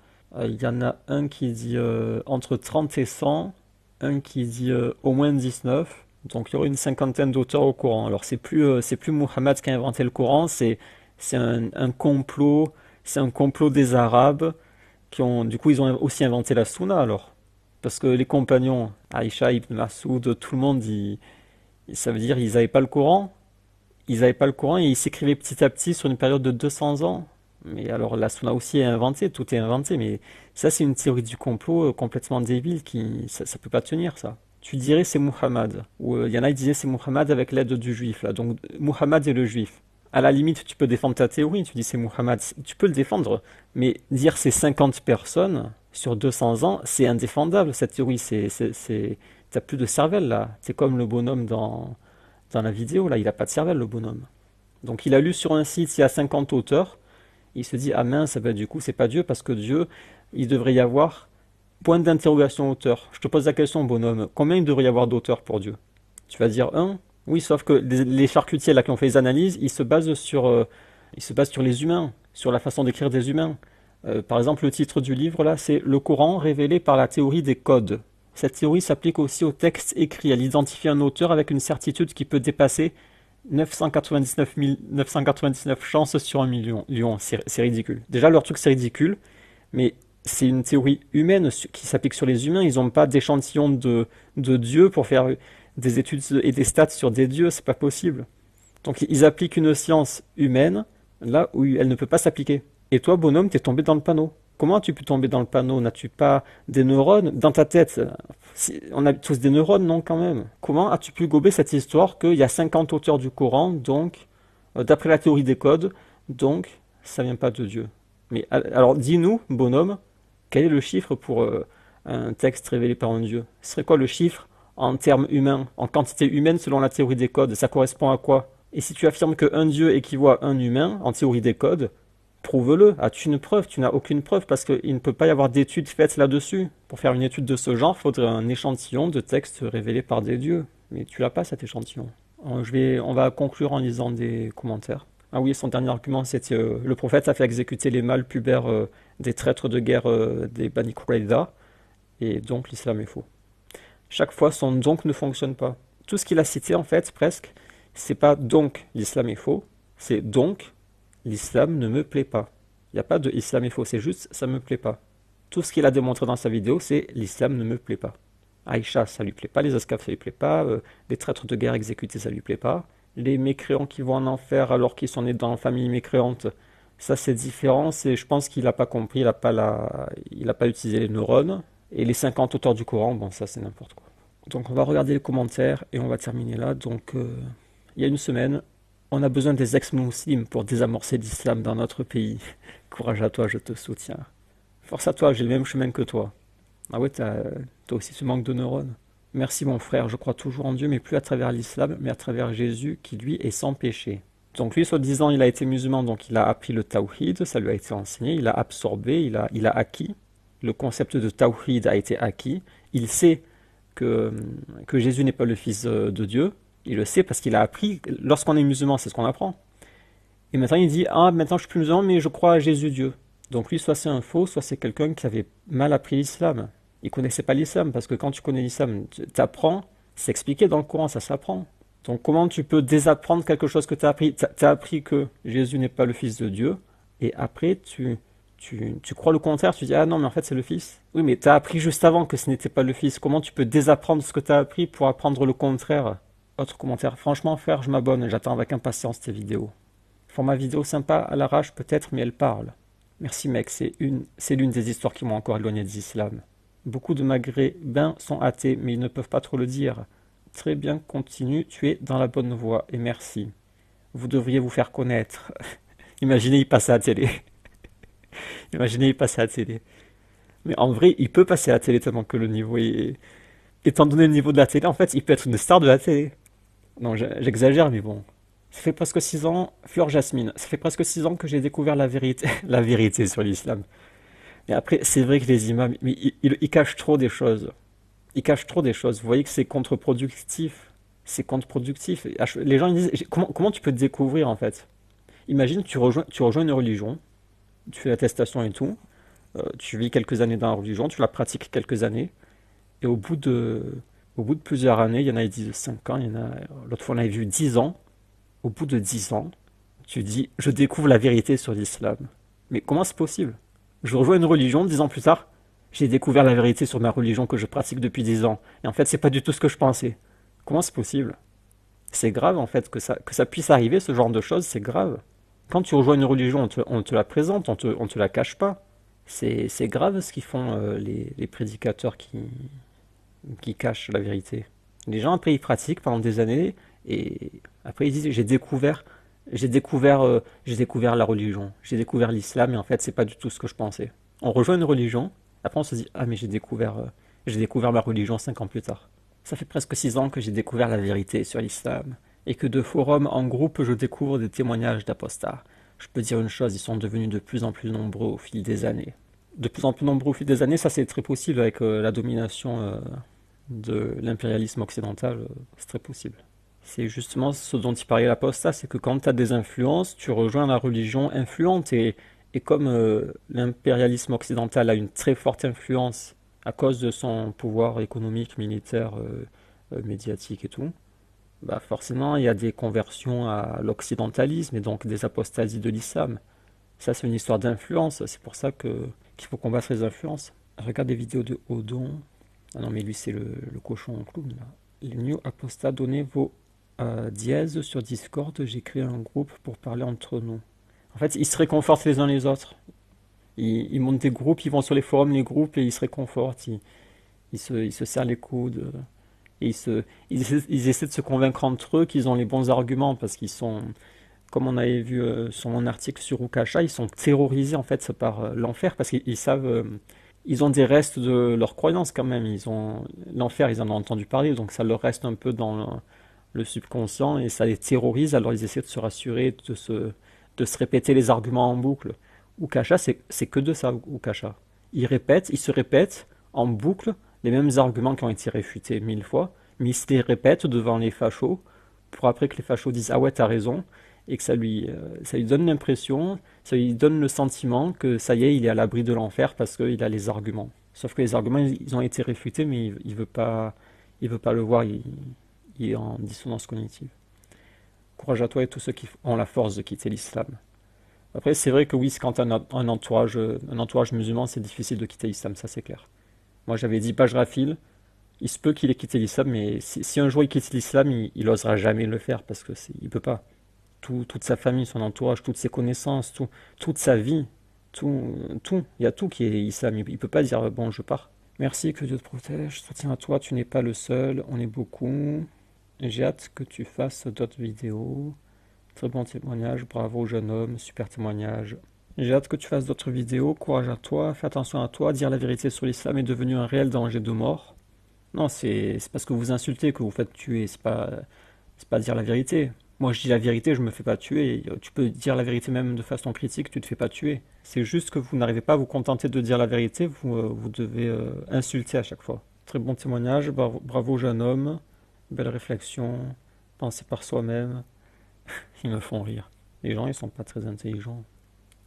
Il y en a un qui dit entre 30 et 100, un qui dit au moins 19. Donc il y aurait une cinquantaine d'auteurs au Coran. Alors c'est plus Muhammad qui a inventé le Coran, c'est un complot, c'est un complot des Arabes du coup ils ont aussi inventé la Sunna alors. Parce que les compagnons, Aïcha, Ibn Masoud, tout le monde, ça veut dire ils n'avaient pas le Coran. Ils n'avaient pas le Coran et ils s'écrivaient petit à petit sur une période de 200 ans. Mais alors la Sunna aussi est inventée, tout est inventé. Mais ça c'est une théorie du complot complètement débile ça peut pas tenir ça. Tu dirais c'est Muhammad. Ou il y en a qui disaient c'est Muhammad avec l'aide du juif là. Donc Muhammad est le juif. À la limite, tu peux défendre ta théorie, tu dis c'est Muhammad, tu peux le défendre, mais dire c'est 50 personnes sur 200 ans, c'est indéfendable, cette théorie, t'as plus de cervelle là, c'est comme le bonhomme dans la vidéo, là, il a pas de cervelle le bonhomme. Donc il a lu sur un site, il y a 50 auteurs, il se dit ah mince, ben, du coup c'est pas Dieu, parce que Dieu, il devrait y avoir point d'interrogation auteur. Je te pose la question bonhomme, combien il devrait y avoir d'auteurs pour Dieu? Tu vas dire un. Oui, sauf que les charcutiers là qui ont fait les analyses, ils se basent sur les humains, sur la façon d'écrire des humains. Par exemple, le titre du livre là, c'est Le Coran révélé par la théorie des codes. Cette théorie s'applique aussi au texte écrit. Elle identifie un auteur avec une certitude qui peut dépasser 999 chances sur un million. C'est ridicule. Déjà, leur truc, c'est ridicule, mais c'est une théorie humaine qui s'applique sur les humains. Ils n'ont pas d'échantillon de dieux pour faire des études et des stats sur des dieux. C'est pas possible. Donc, ils appliquent une science humaine là où elle ne peut pas s'appliquer. Et toi, bonhomme, t'es tombé dans le panneau. Comment as-tu pu tomber dans le panneau? N'as-tu pas des neurones dans ta tête? On a tous des neurones, non, quand même. Comment as-tu pu gober cette histoire qu'il y a 50 auteurs du Coran, donc, d'après la théorie des codes, donc, ça vient pas de Dieu? Mais alors, dis-nous, bonhomme, quel est le chiffre pour un texte révélé par un Dieu? Ce serait quoi le chiffre en termes humains, en quantité humaine selon la théorie des codes? Ça correspond à quoi? Et si tu affirmes qu'un Dieu équivaut à un humain, en théorie des codes, prouve-le. As-tu une preuve? Tu n'as aucune preuve parce qu'il ne peut pas y avoir d'études faites là-dessus. Pour faire une étude de ce genre, il faudrait un échantillon de textes révélés par des dieux. Mais tu l'as pas cet échantillon. On va conclure en lisant des commentaires. Ah oui, son dernier argument, c'était le prophète a fait exécuter les mâles pubères des traîtres de guerre des Bani Quraïda, et donc l'islam est faux. Chaque fois, son donc ne fonctionne pas. Tout ce qu'il a cité, en fait, presque, c'est pas donc l'islam est faux, c'est donc l'islam ne me plaît pas. Il n'y a pas de islam est faux, c'est juste ça me plaît pas. Tout ce qu'il a démontré dans sa vidéo, c'est l'islam ne me plaît pas. Aïcha, ça lui plaît pas, les esclaves, ça lui plaît pas, les traîtres de guerre exécutés, ça lui plaît pas. Les mécréants qui vont en enfer alors qu'ils sont nés dans une famille mécréante, ça c'est différent, je pense qu'il n'a pas compris, il a pas utilisé les neurones. Et les 50 auteurs du Coran, bon ça c'est n'importe quoi. Donc on va regarder les commentaires et on va terminer là. Donc il y a une semaine, on a besoin des ex-muslims pour désamorcer l'islam dans notre pays. Courage à toi, je te soutiens. Force à toi, j'ai le même chemin que toi. Ah ouais, toi aussi tu manques de neurones. Merci mon frère, je crois toujours en Dieu, mais plus à travers l'islam, mais à travers Jésus qui lui est sans péché. Donc lui, soi-disant, il a été musulman, donc il a appris le tawhid, ça lui a été enseigné, il a absorbé, il a acquis. Le concept de tawhid a été acquis. Il sait que, que Jésus n'est pas le fils de Dieu. Il le sait parce qu'il a appris. Lorsqu'on est musulman, c'est ce qu'on apprend. Et maintenant, il dit, ah, maintenant je suis plus musulman, mais je crois à Jésus Dieu. Donc lui, soit c'est un faux, soit c'est quelqu'un qui avait mal appris l'islam. Il connaissait pas l'islam, parce que quand tu connais l'islam, tu apprends, c'est expliqué dans le Coran, ça s'apprend. Donc comment tu peux désapprendre quelque chose que tu as appris? Tu as appris que Jésus n'est pas le fils de Dieu, et après tu crois le contraire, tu dis ah non mais en fait c'est le fils. Oui mais tu as appris juste avant que ce n'était pas le fils, comment tu peux désapprendre ce que tu as appris pour apprendre le contraire? Autre commentaire, franchement frère je m'abonne, j'attends avec impatience tes vidéos. Format vidéo sympa à l'arrache peut-être mais elle parle. Merci mec, c'est l'une des histoires qui m'ont encore éloigné de l'islam. Beaucoup de maghrébins sont athées mais ils ne peuvent pas trop le dire. Très bien, continue, tu es dans la bonne voie et merci. Vous devriez vous faire connaître. Imaginez il passe à la télé. Imaginez il passe à la télé. Mais en vrai, il peut passer à la télé tellement que le niveau est... Étant donné le niveau de la télé, en fait, il peut être une star de la télé. Non, j'exagère, mais bon. Ça fait presque 6 ans, Fleur Jasmine, ça fait presque 6 ans que j'ai découvert la vérité, la vérité sur l'islam. Mais après, c'est vrai que les imams, mais ils cachent trop des choses. Ils cachent trop des choses. Vous voyez que c'est contre-productif. C'est contre-productif. Les gens ils disent, comment tu peux te découvrir en fait? Imagine, tu rejoins une religion, tu fais l'attestation et tout, tu vis quelques années dans la religion, tu la pratiques quelques années, et au bout de plusieurs années, il y en a qui disent 5 ans, il y en a, l'autre fois on avait vu 10 ans, au bout de 10 ans, tu dis, je découvre la vérité sur l'islam. Mais comment c'est possible? Je rejoins une religion, 10 ans plus tard, j'ai découvert la vérité sur ma religion que je pratique depuis 10 ans. Et en fait, c'est pas du tout ce que je pensais. Comment c'est possible? C'est grave en fait que ça puisse arriver, ce genre de choses, c'est grave. Quand tu rejoins une religion, on te la présente, on te la cache pas. C'est grave ce qu'ils font les prédicateurs qui cachent la vérité. Les gens après ils pratiquent pendant des années et après ils disent j'ai découvert la religion, j'ai découvert l'islam et en fait c'est pas du tout ce que je pensais. On rejoint une religion, après on se dit ah mais j'ai découvert ma religion 5 ans plus tard. Ça fait presque 6 ans que j'ai découvert la vérité sur l'islam et que de forums en groupe je découvre des témoignages d'apostats. Je peux dire une chose, ils sont devenus de plus en plus nombreux au fil des années. De plus en plus nombreux au fil des années, ça c'est très possible avec la domination de l'impérialisme occidental, c'est très possible. C'est justement ce dont il parlait l'apostat, c'est que quand tu as des influences, tu rejoins la religion influente. Et comme l'impérialisme occidental a une très forte influence à cause de son pouvoir économique, militaire, médiatique et tout, Bah forcément, il y a des conversions à l'occidentalisme et donc des apostasies de l'islam. Ça, c'est une histoire d'influence. C'est pour ça que qu'il faut combattre les influences. Regarde des vidéos de Odon. Ah non, mais lui, c'est le cochon clown, là. Les new apostats, donnez vos dièses sur Discord. J'ai créé un groupe pour parler entre nous. En fait, ils se réconfortent les uns les autres. Ils montent des groupes, ils vont sur les forums, les groupes, et ils se réconfortent. Ils se serrent les coudes. Et ils essaient de se convaincre entre eux qu'ils ont les bons arguments parce qu'ils sont, comme on avait vu sur mon article sur Ukasha, ils sont terrorisés en fait par l'enfer parce qu'ils savent, ils ont des restes de leur croyance quand même. Ils ont l'enfer, ils en ont entendu parler, donc ça leur reste un peu dans le subconscient et ça les terrorise. Alors ils essaient de se rassurer, de se répéter les arguments en boucle. Ukasha, c'est que de ça, Ukasha. Ils se répètent en boucle les mêmes arguments qui ont été réfutés 1000 fois, mais ils se les répètent devant les fachos pour après que les fachos disent ah ouais t'as raison et que ça lui donne l'impression, ça lui donne le sentiment que ça y est il est à l'abri de l'enfer parce qu'il a les arguments. Sauf que les arguments ils ont été réfutés mais il veut pas le voir, il est en dissonance cognitive. Courage à toi et tous ceux qui ont la force de quitter l'islam. Après, c'est vrai que oui, quand tu as un entourage musulman, c'est difficile de quitter l'islam, ça c'est clair. Moi, j'avais dit Bajrafil, il se peut qu'il ait quitté l'islam, mais si un jour il quitte l'islam, il osera jamais le faire parce que il peut pas. Toute sa famille, son entourage, toutes ses connaissances, toute sa vie, il y a tout qui est islam. Il peut pas dire bon, je pars. Merci, que Dieu te protège. Soutien à toi, tu n'es pas le seul, on est beaucoup. J'ai hâte que tu fasses d'autres vidéos. Très bon témoignage, bravo jeune homme, super témoignage. J'ai hâte que tu fasses d'autres vidéos, courage à toi, fais attention à toi, dire la vérité sur l'islam est devenu un réel danger de mort. Non, c'est parce que vous insultez que vous faites tuer, c'est pas dire la vérité. Moi je dis la vérité, je me fais pas tuer, tu peux dire la vérité même de façon critique, tu te fais pas tuer. C'est juste que vous n'arrivez pas à vous contenter de dire la vérité, vous devez insulter à chaque fois. Très bon témoignage, bravo, bravo jeune homme, belle réflexion, penser par soi-même. Ils me font rire. Les gens, ils sont pas très intelligents.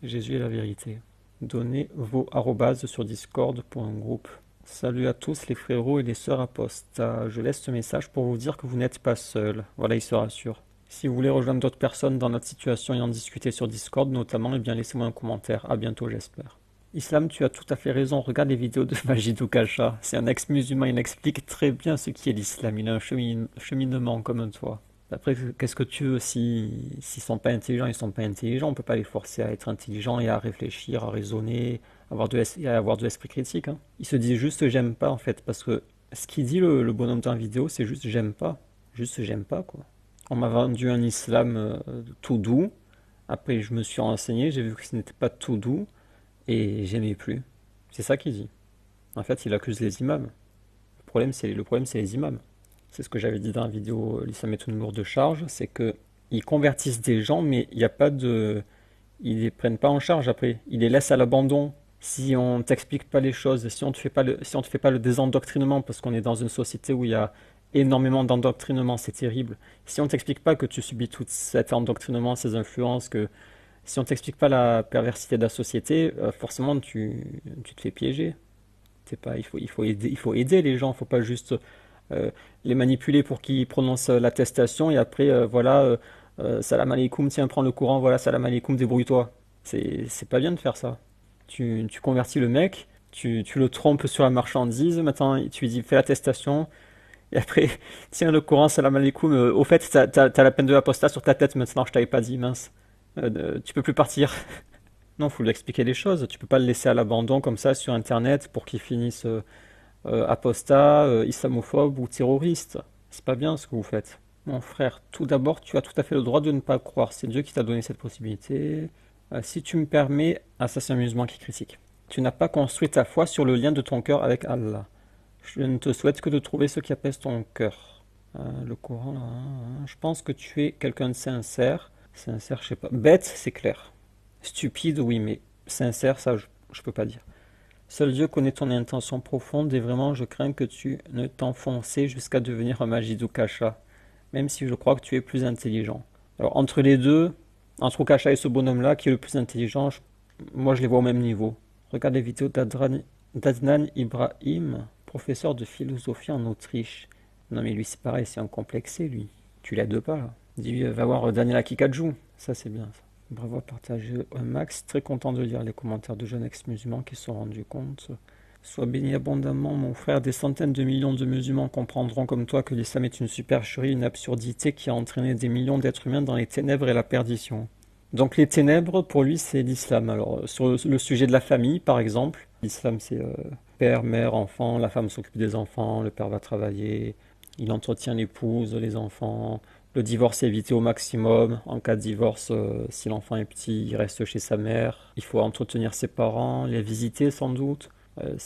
Jésus est la vérité. Donnez vos arrobases sur Discord pour un groupe. Salut à tous les frérots et les sœurs apostats. Je laisse ce message pour vous dire que vous n'êtes pas seuls. Voilà, il se rassure. Si vous voulez rejoindre d'autres personnes dans notre situation et en discuter sur Discord notamment, eh bien laissez-moi un commentaire. À bientôt, j'espère. Islam, tu as tout à fait raison. Regarde les vidéos de Majid Oukasha. C'est un ex-musulman. Il explique très bien ce qu'est l'islam. Il a un cheminement comme toi. Après, qu'est-ce que tu veux s'ils sont pas intelligents, ils sont pas intelligents. On peut pas les forcer à être intelligents et à réfléchir, à raisonner, et à avoir de l'esprit critique, hein. Ils se disent juste j'aime pas en fait, parce que ce qu'il dit le bonhomme dans la vidéo, c'est juste j'aime pas. Juste j'aime pas quoi. On m'a vendu un islam tout doux. Après, je me suis renseigné, j'ai vu que ce n'était pas tout doux et j'aimais plus. C'est ça qu'il dit. En fait, il accuse les imams. Le problème, c'est les imams. C'est ce que j'avais dit dans la vidéo L'islam est une lourde charge, c'est que ils convertissent des gens, mais il n'y a pas de, ils les prennent pas en charge après, ils les laissent à l'abandon. Si on t'explique pas les choses, si on te fait pas le désendoctrinement, parce qu'on est dans une société où il y a énormément d'endoctrinement, c'est terrible. Si on t'explique pas que tu subis tout cet endoctrinement, ces influences, que si on t'explique pas la perversité de la société, forcément tu te fais piéger. C'est pas, il faut aider les gens, il faut pas juste euh, les manipuler pour qu'ils prononcent l'attestation et après, voilà, salam alaikum, tiens, prends le courant, voilà, salam alaikum, débrouille-toi. C'est pas bien de faire ça. Tu convertis le mec, tu le trompes sur la marchandise, maintenant tu lui dis fais l'attestation, et après, tiens, le courant, salam alaikum, au fait, t'as la peine de l'apostat sur ta tête maintenant, je t'avais pas dit, mince. Tu peux plus partir. Non, faut lui expliquer les choses, tu peux pas le laisser à l'abandon comme ça sur internet pour qu'il finisse apostat, islamophobe ou terroriste. C'est pas bien ce que vous faites. Mon frère, tout d'abord, tu as tout à fait le droit de ne pas croire. C'est Dieu qui t'a donné cette possibilité. Si tu me permets, ah ça c'est un musulman qui critique. Tu n'as pas construit ta foi sur le lien de ton cœur avec Allah. Je ne te souhaite que de trouver ce qui apaise ton cœur. Le Coran, là, je pense que tu es quelqu'un de sincère. Sincère, je sais pas. Bête, c'est clair. Stupide, oui, mais sincère, ça, je peux pas dire. Seul Dieu connaît ton intention profonde et vraiment je crains que tu ne t'enfonces jusqu'à devenir un Majid Oukasha, même si je crois que tu es plus intelligent. Alors entre les deux, entre Oukasha et ce bonhomme-là, qui est le plus intelligent, moi je les vois au même niveau. Regarde les vidéos d'Adnan Ibrahim, professeur de philosophie en Autriche. Non mais lui c'est pareil, c'est un complexé lui. Tu l'aides pas là. Dis, va voir Daniela Kikaju. Ça, c'est bien ça. Bravo, partagé un max. Très content de lire les commentaires de jeunes ex-musulmans qui se sont rendus compte. Sois béni abondamment, mon frère. Des centaines de millions de musulmans comprendront comme toi que l'islam est une supercherie, une absurdité qui a entraîné des millions d'êtres humains dans les ténèbres et la perdition. Donc les ténèbres, pour lui, c'est l'islam. Alors, sur le sujet de la famille, par exemple, l'islam, c'est père, mère, enfant. La femme s'occupe des enfants, le père va travailler, il entretient l'épouse, les enfants. Le divorce est évité au maximum. En cas de divorce, si l'enfant est petit, il reste chez sa mère. Il faut entretenir ses parents, les visiter sans doute.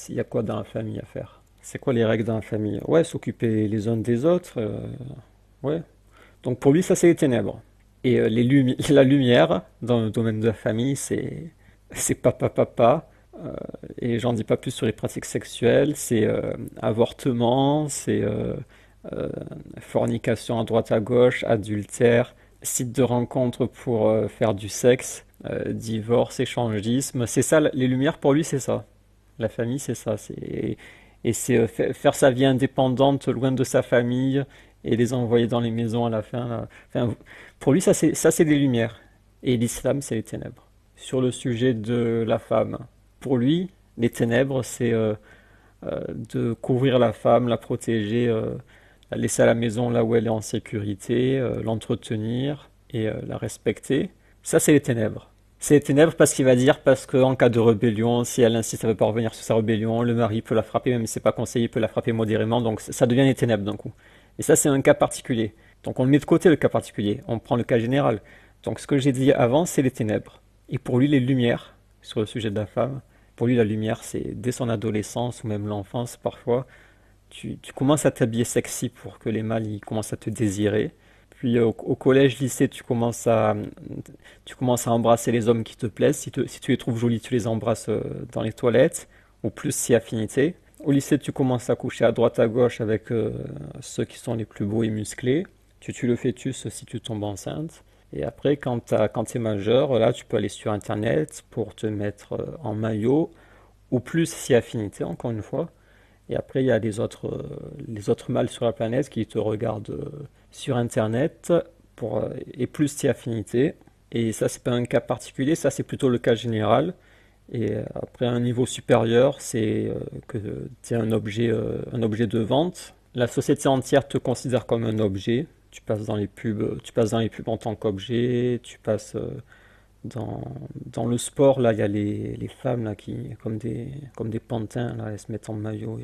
Il y a quoi dans la famille à faire? C'est quoi les règles dans la famille? Ouais, s'occuper les uns des autres. Ouais. Donc pour lui, ça c'est les ténèbres. Et la lumière dans le domaine de la famille, c'est papa papa. Et j'en dis pas plus sur les pratiques sexuelles. C'est avortement, c'est euh, fornication à droite à gauche, adultère, site de rencontre pour faire du sexe, divorce, échangisme. C'est ça, les lumières pour lui, c'est ça. La famille, c'est ça. Et c'est faire sa vie indépendante loin de sa famille et les envoyer dans les maisons à la fin, là. Enfin, pour lui, ça c'est des lumières. Et l'islam, c'est les ténèbres. Sur le sujet de la femme, pour lui, les ténèbres, c'est de couvrir la femme, la protéger, la laisser à la maison là où elle est en sécurité, l'entretenir et la respecter. Ça, c'est les ténèbres. C'est les ténèbres parce qu'il va dire parce qu'en cas de rébellion, si elle insiste, elle ne veut pas revenir sur sa rébellion, le mari peut la frapper, même si c'est pas conseillé, il peut la frapper modérément, donc ça devient les ténèbres d'un coup. Et ça, c'est un cas particulier. Donc on le met de côté le cas particulier, on prend le cas général. Donc ce que j'ai dit avant, c'est les ténèbres. Et pour lui, les lumières, sur le sujet de la femme, pour lui, la lumière, c'est dès son adolescence ou même l'enfance parfois, tu commences à t'habiller sexy pour que les mâles ils commencent à te désirer. Puis au collège, lycée, tu commences à embrasser les hommes qui te plaisent. Si tu les trouves jolis, tu les embrasses dans les toilettes, ou plus si affinité. Au lycée, tu commences à coucher à droite à gauche avec ceux qui sont les plus beaux et musclés. Tu tues le fœtus si tu tombes enceinte. Et après, quand tu es majeur, là, tu peux aller sur Internet pour te mettre en maillot, ou plus si affinité, encore une fois. Et après, il y a les autres mâles sur la planète qui te regardent sur Internet et plus si affinité. Et ça, c'est pas un cas particulier, ça, c'est plutôt le cas général. Et après, un niveau supérieur, c'est que tu es un objet de vente. La société entière te considère comme un objet. Tu passes dans les pubs en tant qu'objet. Tu passes dans, dans le sport. Là, il y a les femmes là qui, comme des pantins, là, elles se mettent en maillot.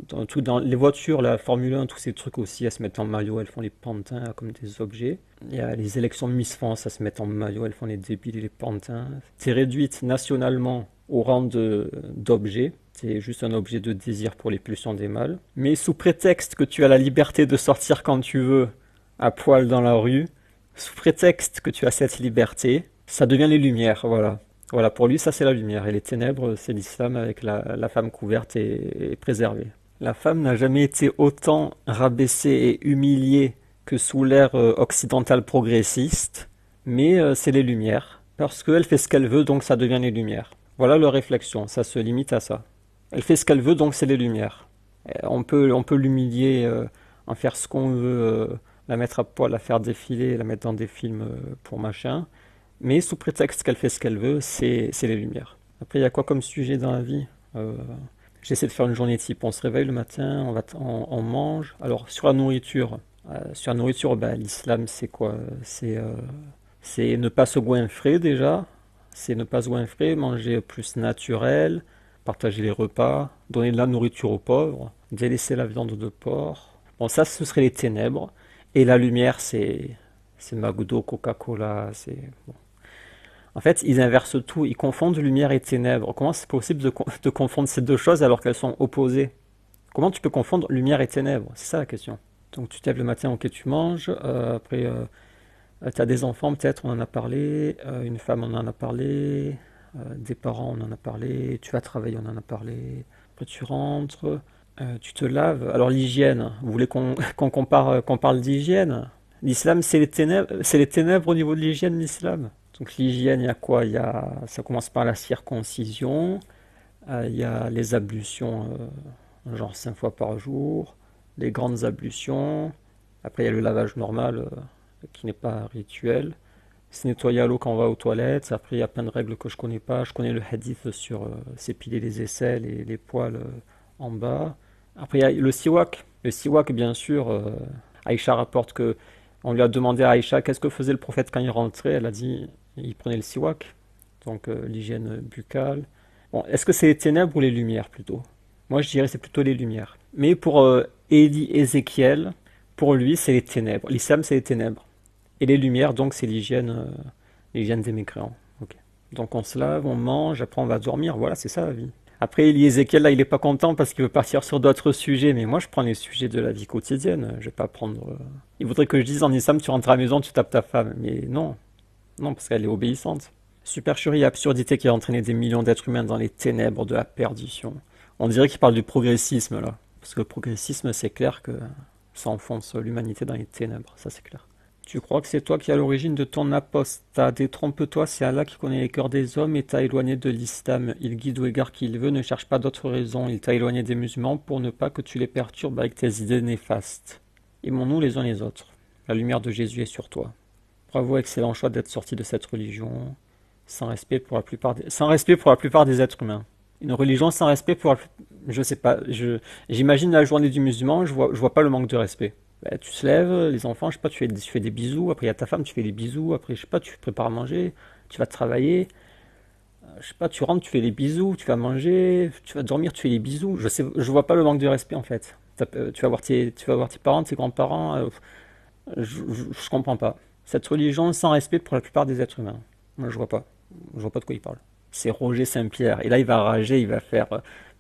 Dans les voitures, la Formule 1, tous ces trucs aussi, elles se mettent en maillot, elles font les pantins là, comme des objets. Il y a les élections de Miss France, elles se mettent en maillot, elles font les débiles et les pantins. C'est réduite nationalement au rang d'objet. C'est juste un objet de désir pour les pulsions des mâles. Mais sous prétexte que tu as la liberté de sortir quand tu veux, à poil dans la rue, sous prétexte que tu as cette liberté, ça devient les lumières, voilà. Voilà, pour lui, ça c'est la lumière. Et les ténèbres, c'est l'islam avec la femme couverte et préservée. La femme n'a jamais été autant rabaissée et humiliée que sous l'ère occidentale progressiste, mais c'est les lumières. Parce qu'elle fait ce qu'elle veut, donc ça devient les lumières. Voilà leur réflexion, ça se limite à ça. Elle fait ce qu'elle veut, donc c'est les lumières. On peut l'humilier, en faire ce qu'on veut, la mettre à poil, la faire défiler, la mettre dans des films pour machin. Mais sous prétexte qu'elle fait ce qu'elle veut, c'est les lumières. Après, il y a quoi comme sujet dans la vie? J'essaie de faire une journée type. On se réveille le matin, on mange. Alors, sur la nourriture, ben, l'islam, c'est quoi? C'est ne pas se goinfrer déjà. C'est ne pas se goinfrer, manger plus naturel, partager les repas, donner de la nourriture aux pauvres, délaisser la viande de porc. Bon, ça, ce serait les ténèbres. Et la lumière, c'est McDo, Coca-Cola, c'est bon. En fait, ils inversent tout, ils confondent lumière et ténèbres. Comment c'est possible de confondre ces deux choses alors qu'elles sont opposées? Comment tu peux confondre lumière et ténèbres? C'est ça la question. Donc tu te lèves le matin, ok, tu manges, après tu as des enfants peut-être, on en a parlé, une femme, on en a parlé, des parents, on en a parlé, tu vas travailler, on en a parlé, après tu rentres, tu te laves. Alors l'hygiène, vous voulez qu'on parle d'hygiène? L'islam, c'est les ténèbres au niveau de l'hygiène, l'islam. Donc l'hygiène, il y a quoi? Ça commence par la circoncision, il y a les ablutions, genre 5 fois par jour, les grandes ablutions, Après, il y a le lavage normal qui n'est pas rituel. Se nettoyer à l'eau quand on va aux toilettes. Après, il y a plein de règles que je connais pas. Je connais le hadith sur s'épiler les aisselles et les poils en bas. Après, il y a le siwak. Le siwak, bien sûr, Aïcha rapporte que on lui a demandé à Aïcha qu'est-ce que faisait le prophète quand il rentrait. Elle a dit il prenait le siwak, donc l'hygiène buccale. Bon, est-ce que c'est les ténèbres ou les lumières plutôt? Moi, je dirais c'est plutôt les lumières. Mais pour Ézéchiel, pour lui, c'est les ténèbres. L'islam, c'est les ténèbres. Et les lumières, donc, c'est l'hygiène des mécréants. Ok. Donc, on se lave, on mange, après, on va dormir. Voilà, c'est ça la vie. Après, Ézéchiel, là, il est pas content parce qu'il veut partir sur d'autres sujets. Mais moi, je prends les sujets de la vie quotidienne. Je vais pas prendre. Il voudrait que je dise en islam, tu rentres à la maison, tu tapes ta femme. Mais non. Non, parce qu'elle est obéissante. Supercherie et absurdité qui a entraîné des millions d'êtres humains dans les ténèbres de la perdition. On dirait qu'il parle du progressisme, là. Parce que le progressisme, c'est clair que ça enfonce l'humanité dans les ténèbres. Ça, c'est clair. Tu crois que c'est toi qui es à l'origine de ton apostat. Détrompe-toi, c'est Allah qui connaît les cœurs des hommes et t'a éloigné de l'islam. Il guide ou égare qui il veut, ne cherche pas d'autres raisons. Il t'a éloigné des musulmans pour ne pas que tu les perturbes avec tes idées néfastes. Aimons-nous les uns les autres. La lumière de Jésus est sur toi. Bravo, excellent choix d'être sorti de cette religion. Sans respect pour la plupart des êtres humains. Une religion sans respect pour je sais pas, j'imagine la journée du musulman, je vois pas le manque de respect. Ben, tu te lèves, les enfants, je sais pas, tu fais des bisous, après il y a ta femme, tu fais des bisous, après je sais pas, tu prépares à manger, tu vas travailler, je sais pas, tu rentres, tu fais des bisous, tu vas manger, tu vas dormir, tu fais des bisous. Je vois pas le manque de respect en fait. Tu vas voir tes parents, tes grands-parents, je comprends pas. Cette religion sans respect pour la plupart des êtres humains. Moi je vois pas. Je vois pas de quoi il parle. C'est Roger Saint-Pierre. Et là, il va rager, il va faire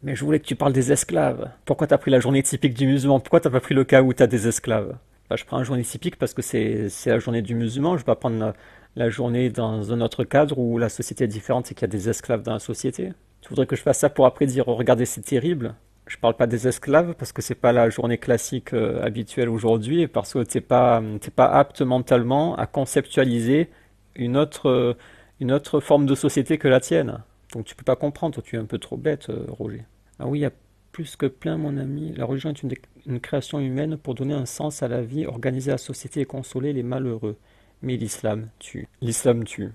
mais je voulais que tu parles des esclaves. Pourquoi t'as pris la journée typique du musulman? Pourquoi t'as pas pris le cas où t'as des esclaves? Bah, je prends la journée typique parce que c'est la journée du musulman. Je vais pas prendre la journée dans un autre cadre où la société est différente et qu'il y a des esclaves dans la société. Tu voudrais que je fasse ça pour après dire regardez, c'est terrible? Je parle pas des esclaves parce que c'est pas la journée classique habituelle aujourd'hui et parce que t'es pas apte mentalement à conceptualiser une autre forme de société que la tienne. Donc tu peux pas comprendre, toi tu es un peu trop bête, Roger. Ah oui, il y a plus que plein, mon ami. La religion est une création humaine pour donner un sens à la vie, organiser la société et consoler les malheureux. Mais l'islam tue. L'islam tue.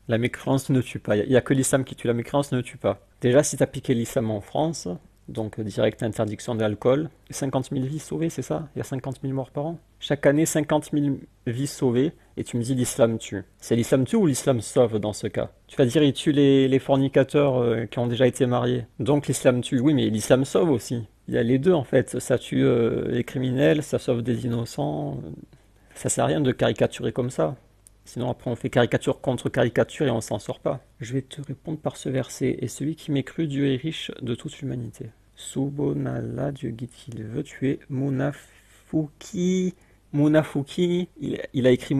La mécréance ne tue pas. Il n'y a que l'islam qui tue. La mécréance ne tue pas. Déjà, si tu as piqué l'islam en France, donc directe interdiction de l'alcool, 50 000 vies sauvées, c'est ça? Il y a 50 000 morts par an. Chaque année, 50 000 vies sauvées, et tu me dis l'islam tue. C'est l'islam tue ou l'islam sauve dans ce cas? Tu vas dire il tue les fornicateurs qui ont déjà été mariés. Donc l'islam tue. Oui, mais l'islam sauve aussi. Il y a les deux en fait. Ça tue les criminels, ça sauve des innocents. Ça sert à rien de caricaturer comme ça. Sinon après on fait caricature contre caricature et on s'en sort pas. Je vais te répondre par ce verset. Et celui qui m'est cru, Dieu est riche de toute l'humanité. Subhanallah, Dieu guide qui le veut. Tu es Munafouki. Munafouki. Il a écrit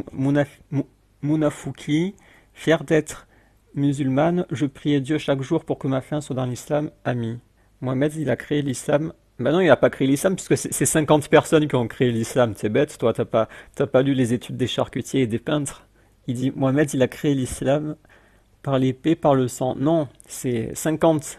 Munafouki. Fier d'être musulmane, je priais Dieu chaque jour pour que ma fin soit dans l'islam. Ami. Mohamed, il a créé l'islam. Ben non, il n'a pas créé l'islam puisque c'est 50 personnes qui ont créé l'islam. C'est bête, toi, t'as pas lu les études des charcutiers et des peintres. Il dit Mohamed, il a créé l'islam par l'épée, par le sang. Non, c'est 50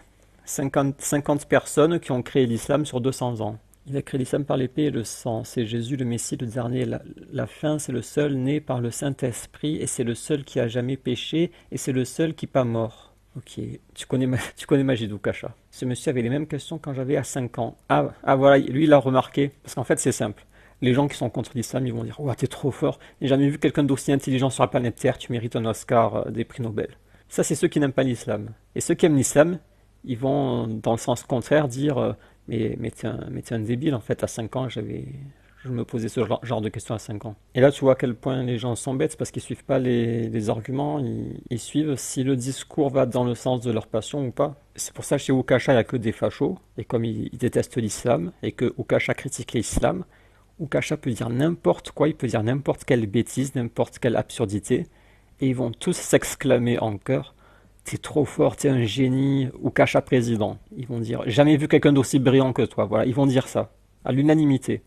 personnes qui ont créé l'islam sur 200 ans. Il a créé l'islam par l'épée et le sang. C'est Jésus le Messie, le dernier. La fin, c'est le seul né par le Saint-Esprit et c'est le seul qui a jamais péché et c'est le seul qui pas mort. Ok, tu connais Majid Oukasha. Ce monsieur avait les mêmes questions quand j'avais à 5 ans. Ah voilà, lui il a remarqué. Parce qu'en fait c'est simple. Les gens qui sont contre l'islam, ils vont dire ouah, t'es trop fort. J'ai jamais vu quelqu'un d'aussi intelligent sur la planète Terre, tu mérites un Oscar, des prix Nobel. Ça, c'est ceux qui n'aiment pas l'islam. Et ceux qui aiment l'islam, ils vont dans le sens contraire dire mais t'es un débile en fait. À 5 ans, je me posais ce genre de questions à 5 ans. Et là, tu vois à quel point les gens sont bêtes parce qu'ils suivent pas les arguments, ils suivent si le discours va dans le sens de leur passion ou pas. C'est pour ça que chez Oukasha, il n'y a que des fachos. Et comme ils détestent l'islam et que Oukasha critique l'islam, Oukasha peut dire n'importe quoi, il peut dire n'importe quelle bêtise, n'importe quelle absurdité. Et ils vont tous s'exclamer en chœur t'es trop fort, t'es un génie, Oukasha président. Ils vont dire jamais vu quelqu'un d'aussi brillant que toi. Voilà, ils vont dire ça à l'unanimité.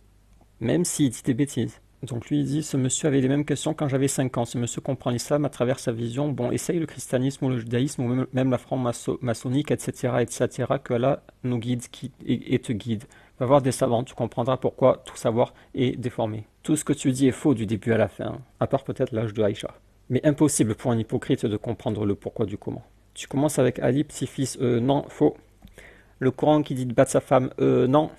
Même s'il dit des bêtises. Donc lui il dit, ce monsieur avait les mêmes questions quand j'avais 5 ans. Ce monsieur comprend l'islam à travers sa vision. Bon, essaye le christianisme ou le judaïsme ou même la franc-maçonnique, etc., etc., que Allah nous guide et te guide. Va voir des savants, tu comprendras pourquoi tout savoir est déformé. Tout ce que tu dis est faux du début à la fin, à part peut-être l'âge de Aïcha. Mais impossible pour un hypocrite de comprendre le pourquoi du comment. Tu commences avec Ali, petit-fils, non, faux. Le Coran qui dit de battre sa femme, non.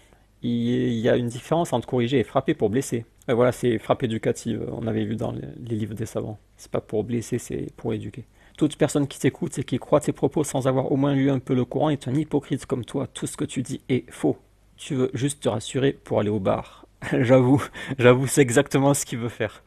Il y a une différence entre corriger et frapper pour blesser. Et voilà, c'est frappe éducative, on avait vu dans les livres des savants. C'est pas pour blesser, c'est pour éduquer. Toute personne qui t'écoute et qui croit tes propos sans avoir au moins lu un peu le Coran est un hypocrite comme toi. Tout ce que tu dis est faux. Tu veux juste te rassurer pour aller au bar. J'avoue, c'est exactement ce qu'il veut faire.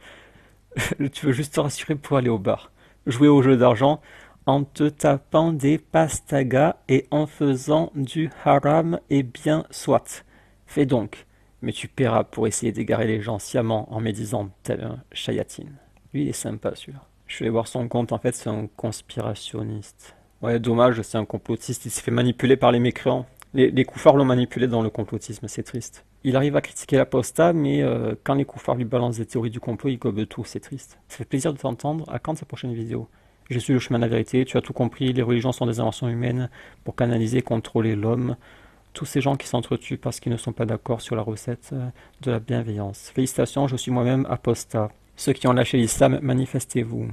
Tu veux juste te rassurer pour aller au bar. Jouer au jeu d'argent en te tapant des pastagas et en faisant du haram, et bien soit. Fais donc. Mais tu paieras pour essayer d'égarer les gens sciemment en médisant tel un chayatine. Lui, il est sympa, celui-là. Je vais voir son compte, en fait, c'est un conspirationniste. Ouais, dommage, c'est un complotiste, il s'est fait manipuler par les mécréants. Les koufars l'ont manipulé dans le complotisme, c'est triste. Il arrive à critiquer l'apostat, mais quand les koufars lui balancent des théories du complot, il gobe tout, c'est triste. Ça fait plaisir de t'entendre. À quand sa prochaine vidéo? Je suis le chemin de la vérité, tu as tout compris, les religions sont des inventions humaines pour canaliser et contrôler l'homme. Tous ces gens qui s'entretuent parce qu'ils ne sont pas d'accord sur la recette de la bienveillance. Félicitations, je suis moi-même apostat. Ceux qui ont lâché l'islam, manifestez-vous.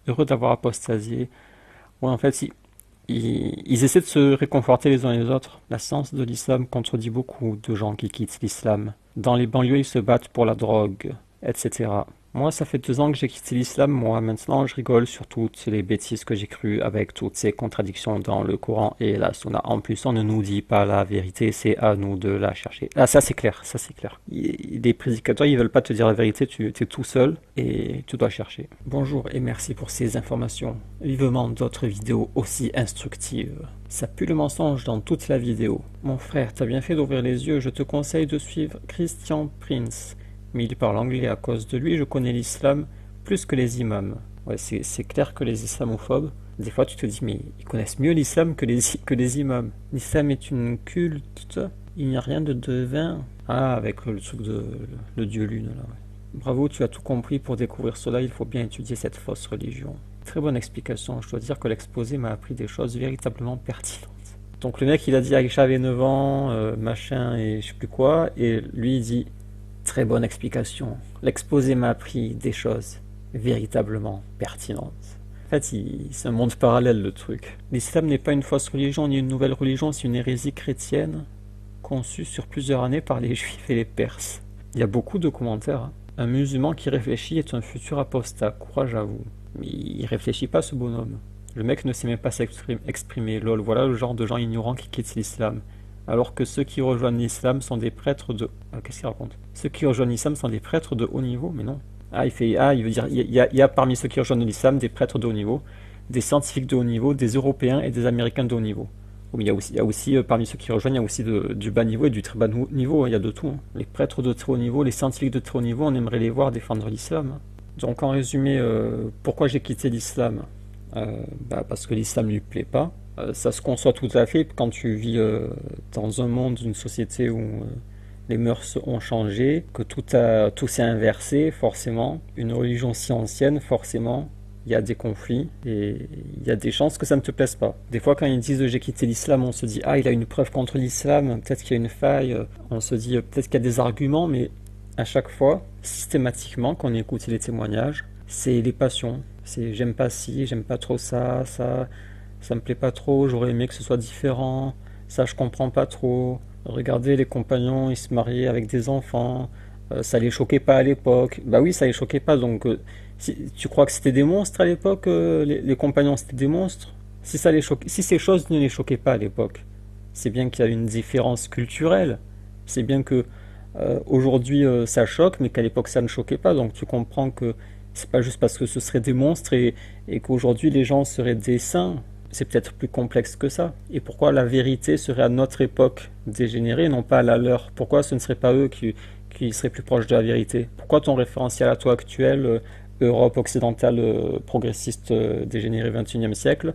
Heureux d'avoir apostasié. Ouais, en fait, ils essaient de se réconforter les uns les autres. La science de l'islam contredit beaucoup de gens qui quittent l'islam. Dans les banlieues, ils se battent pour la drogue, etc. Moi, ça fait 2 ans que j'ai quitté l'islam. Moi, maintenant, je rigole sur toutes les bêtises que j'ai crues avec toutes ces contradictions dans le Coran et la Sunna. En plus, on ne nous dit pas la vérité, c'est à nous de la chercher. Ah, ça c'est clair, ça c'est clair. Les prédicateurs, ils veulent pas te dire la vérité, tu es tout seul et tu dois chercher. Bonjour et merci pour ces informations. Vivement d'autres vidéos aussi instructives. Ça pue le mensonge dans toute la vidéo. Mon frère, t'as bien fait d'ouvrir les yeux, je te conseille de suivre Christian Prince. Mais il parle anglais, à cause de lui, je connais l'islam plus que les imams. Ouais, c'est clair que les islamophobes, des fois tu te dis, mais ils connaissent mieux l'islam que les imams. L'islam est une culte, il n'y a rien de divin. Ah, avec le truc de le dieu lune, là, ouais. Bravo, tu as tout compris, pour découvrir cela, il faut bien étudier cette fausse religion. Très bonne explication, je dois dire que l'exposé m'a appris des choses véritablement pertinentes. Donc le mec, il a dit Aïcha avait 9 ans, machin et je sais plus quoi, et lui il dit... Très bonne explication. L'exposé m'a appris des choses véritablement pertinentes. En fait, c'est un monde parallèle, le truc. L'islam n'est pas une fausse religion ni une nouvelle religion, c'est une hérésie chrétienne conçue sur plusieurs années par les juifs et les perses. Il y a beaucoup de commentaires. Hein. Un musulman qui réfléchit est un futur apostat, courage à vous. Mais il réfléchit pas, ce bonhomme. Le mec ne sait même pas s'exprimer, lol. Voilà le genre de gens ignorants qui quittent l'islam. Alors que ceux qui rejoignent l'islam sont des prêtres de... qu'est-ce qu'il raconte? Ceux qui rejoignent l'islam sont des prêtres de haut niveau, mais non. Il veut dire, il y a parmi ceux qui rejoignent l'islam des prêtres de haut niveau, des scientifiques de haut niveau, des Européens et des Américains de haut niveau. Oui, il y a aussi parmi ceux qui rejoignent, il y a aussi du bas niveau et du très bas niveau, il y a de tout. Hein. Les prêtres de très haut niveau, les scientifiques de très haut niveau, on aimerait les voir défendre l'islam. Hein. Donc en résumé, pourquoi j'ai quitté l'islam? Parce que l'islam ne lui plaît pas. Ça se conçoit tout à fait quand tu vis dans un monde, une société où les mœurs ont changé, que tout s'est inversé, forcément. Une religion si ancienne, forcément, il y a des conflits et il y a des chances que ça ne te plaise pas. Des fois, quand ils disent j'ai quitté l'islam, on se dit il a une preuve contre l'islam, peut-être qu'il y a une faille, on se dit peut-être qu'il y a des arguments, mais à chaque fois, systématiquement, quand on écoute les témoignages, c'est les passions. C'est j'aime pas ci, j'aime pas trop ça me plaît pas trop, j'aurais aimé que ce soit différent, ça je comprends pas trop. Regardez, les compagnons, ils se mariaient avec des enfants, ça les choquait pas à l'époque. Bah oui, ça les choquait pas, donc si tu crois que c'était des monstres à l'époque, les compagnons c'était des monstres? Si ça les choquait, si ces choses ne les choquaient pas à l'époque, c'est bien qu'il y a une différence culturelle, c'est bien que aujourd'hui ça choque, mais qu'à l'époque ça ne choquait pas, donc tu comprends que c'est pas juste parce que ce seraient des monstres et qu'aujourd'hui les gens seraient des saints. C'est peut-être plus complexe que ça. Et pourquoi la vérité serait à notre époque dégénérée, non pas à la leur? Pourquoi ce ne serait pas eux qui seraient plus proches de la vérité? Pourquoi ton référentiel à toi actuel, Europe occidentale progressiste dégénérée 21e siècle,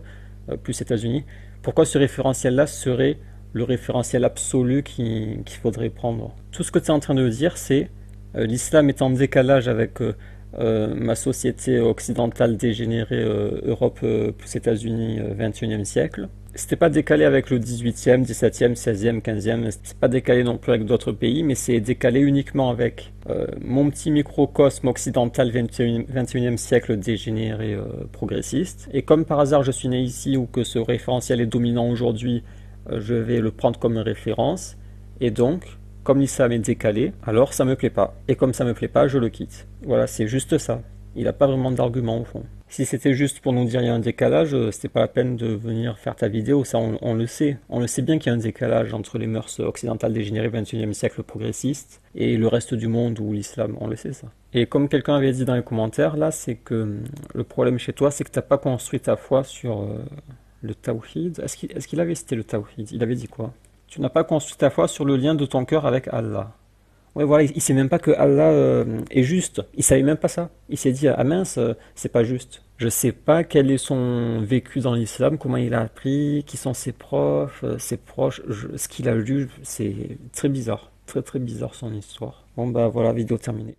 plus États-Unis, pourquoi ce référentiel-là serait le référentiel absolu qu'il faudrait prendre? Tout ce que tu es en train de dire, c'est l'islam est en décalage avec... ma société occidentale dégénérée, Europe plus États-Unis 21e siècle. C'était pas décalé avec le 18e, 17e, 16e, 15e, c'est pas décalé non plus avec d'autres pays, mais c'est décalé uniquement avec mon petit microcosme occidental 21e siècle dégénéré progressiste. Et comme par hasard je suis né ici ou que ce référentiel est dominant aujourd'hui, je vais le prendre comme référence. Et donc, comme l'islam est décalé, alors ça me plaît pas. Et comme ça me plaît pas, je le quitte. Voilà, c'est juste ça. Il n'a pas vraiment d'argument au fond. Si c'était juste pour nous dire il y a un décalage, c'était pas la peine de venir faire ta vidéo, ça on le sait. On le sait bien qu'il y a un décalage entre les mœurs occidentales dégénérées 21e siècle progressiste et le reste du monde ou l'islam, on le sait ça. Et comme quelqu'un avait dit dans les commentaires, là, c'est que le problème chez toi, c'est que t'as pas construit ta foi sur le tawhid. Est-ce qu'il avait cité le tawhid? Il avait dit quoi? Tu n'as pas construit ta foi sur le lien de ton cœur avec Allah. Ouais, voilà, il sait même pas que Allah est juste. Il savait même pas ça. Il s'est dit, ah mince, c'est pas juste. Je sais pas quel est son vécu dans l'islam, comment il a appris, qui sont ses profs, ses proches, ce qu'il a lu, c'est très bizarre. Très très bizarre son histoire. Bon bah voilà, vidéo terminée.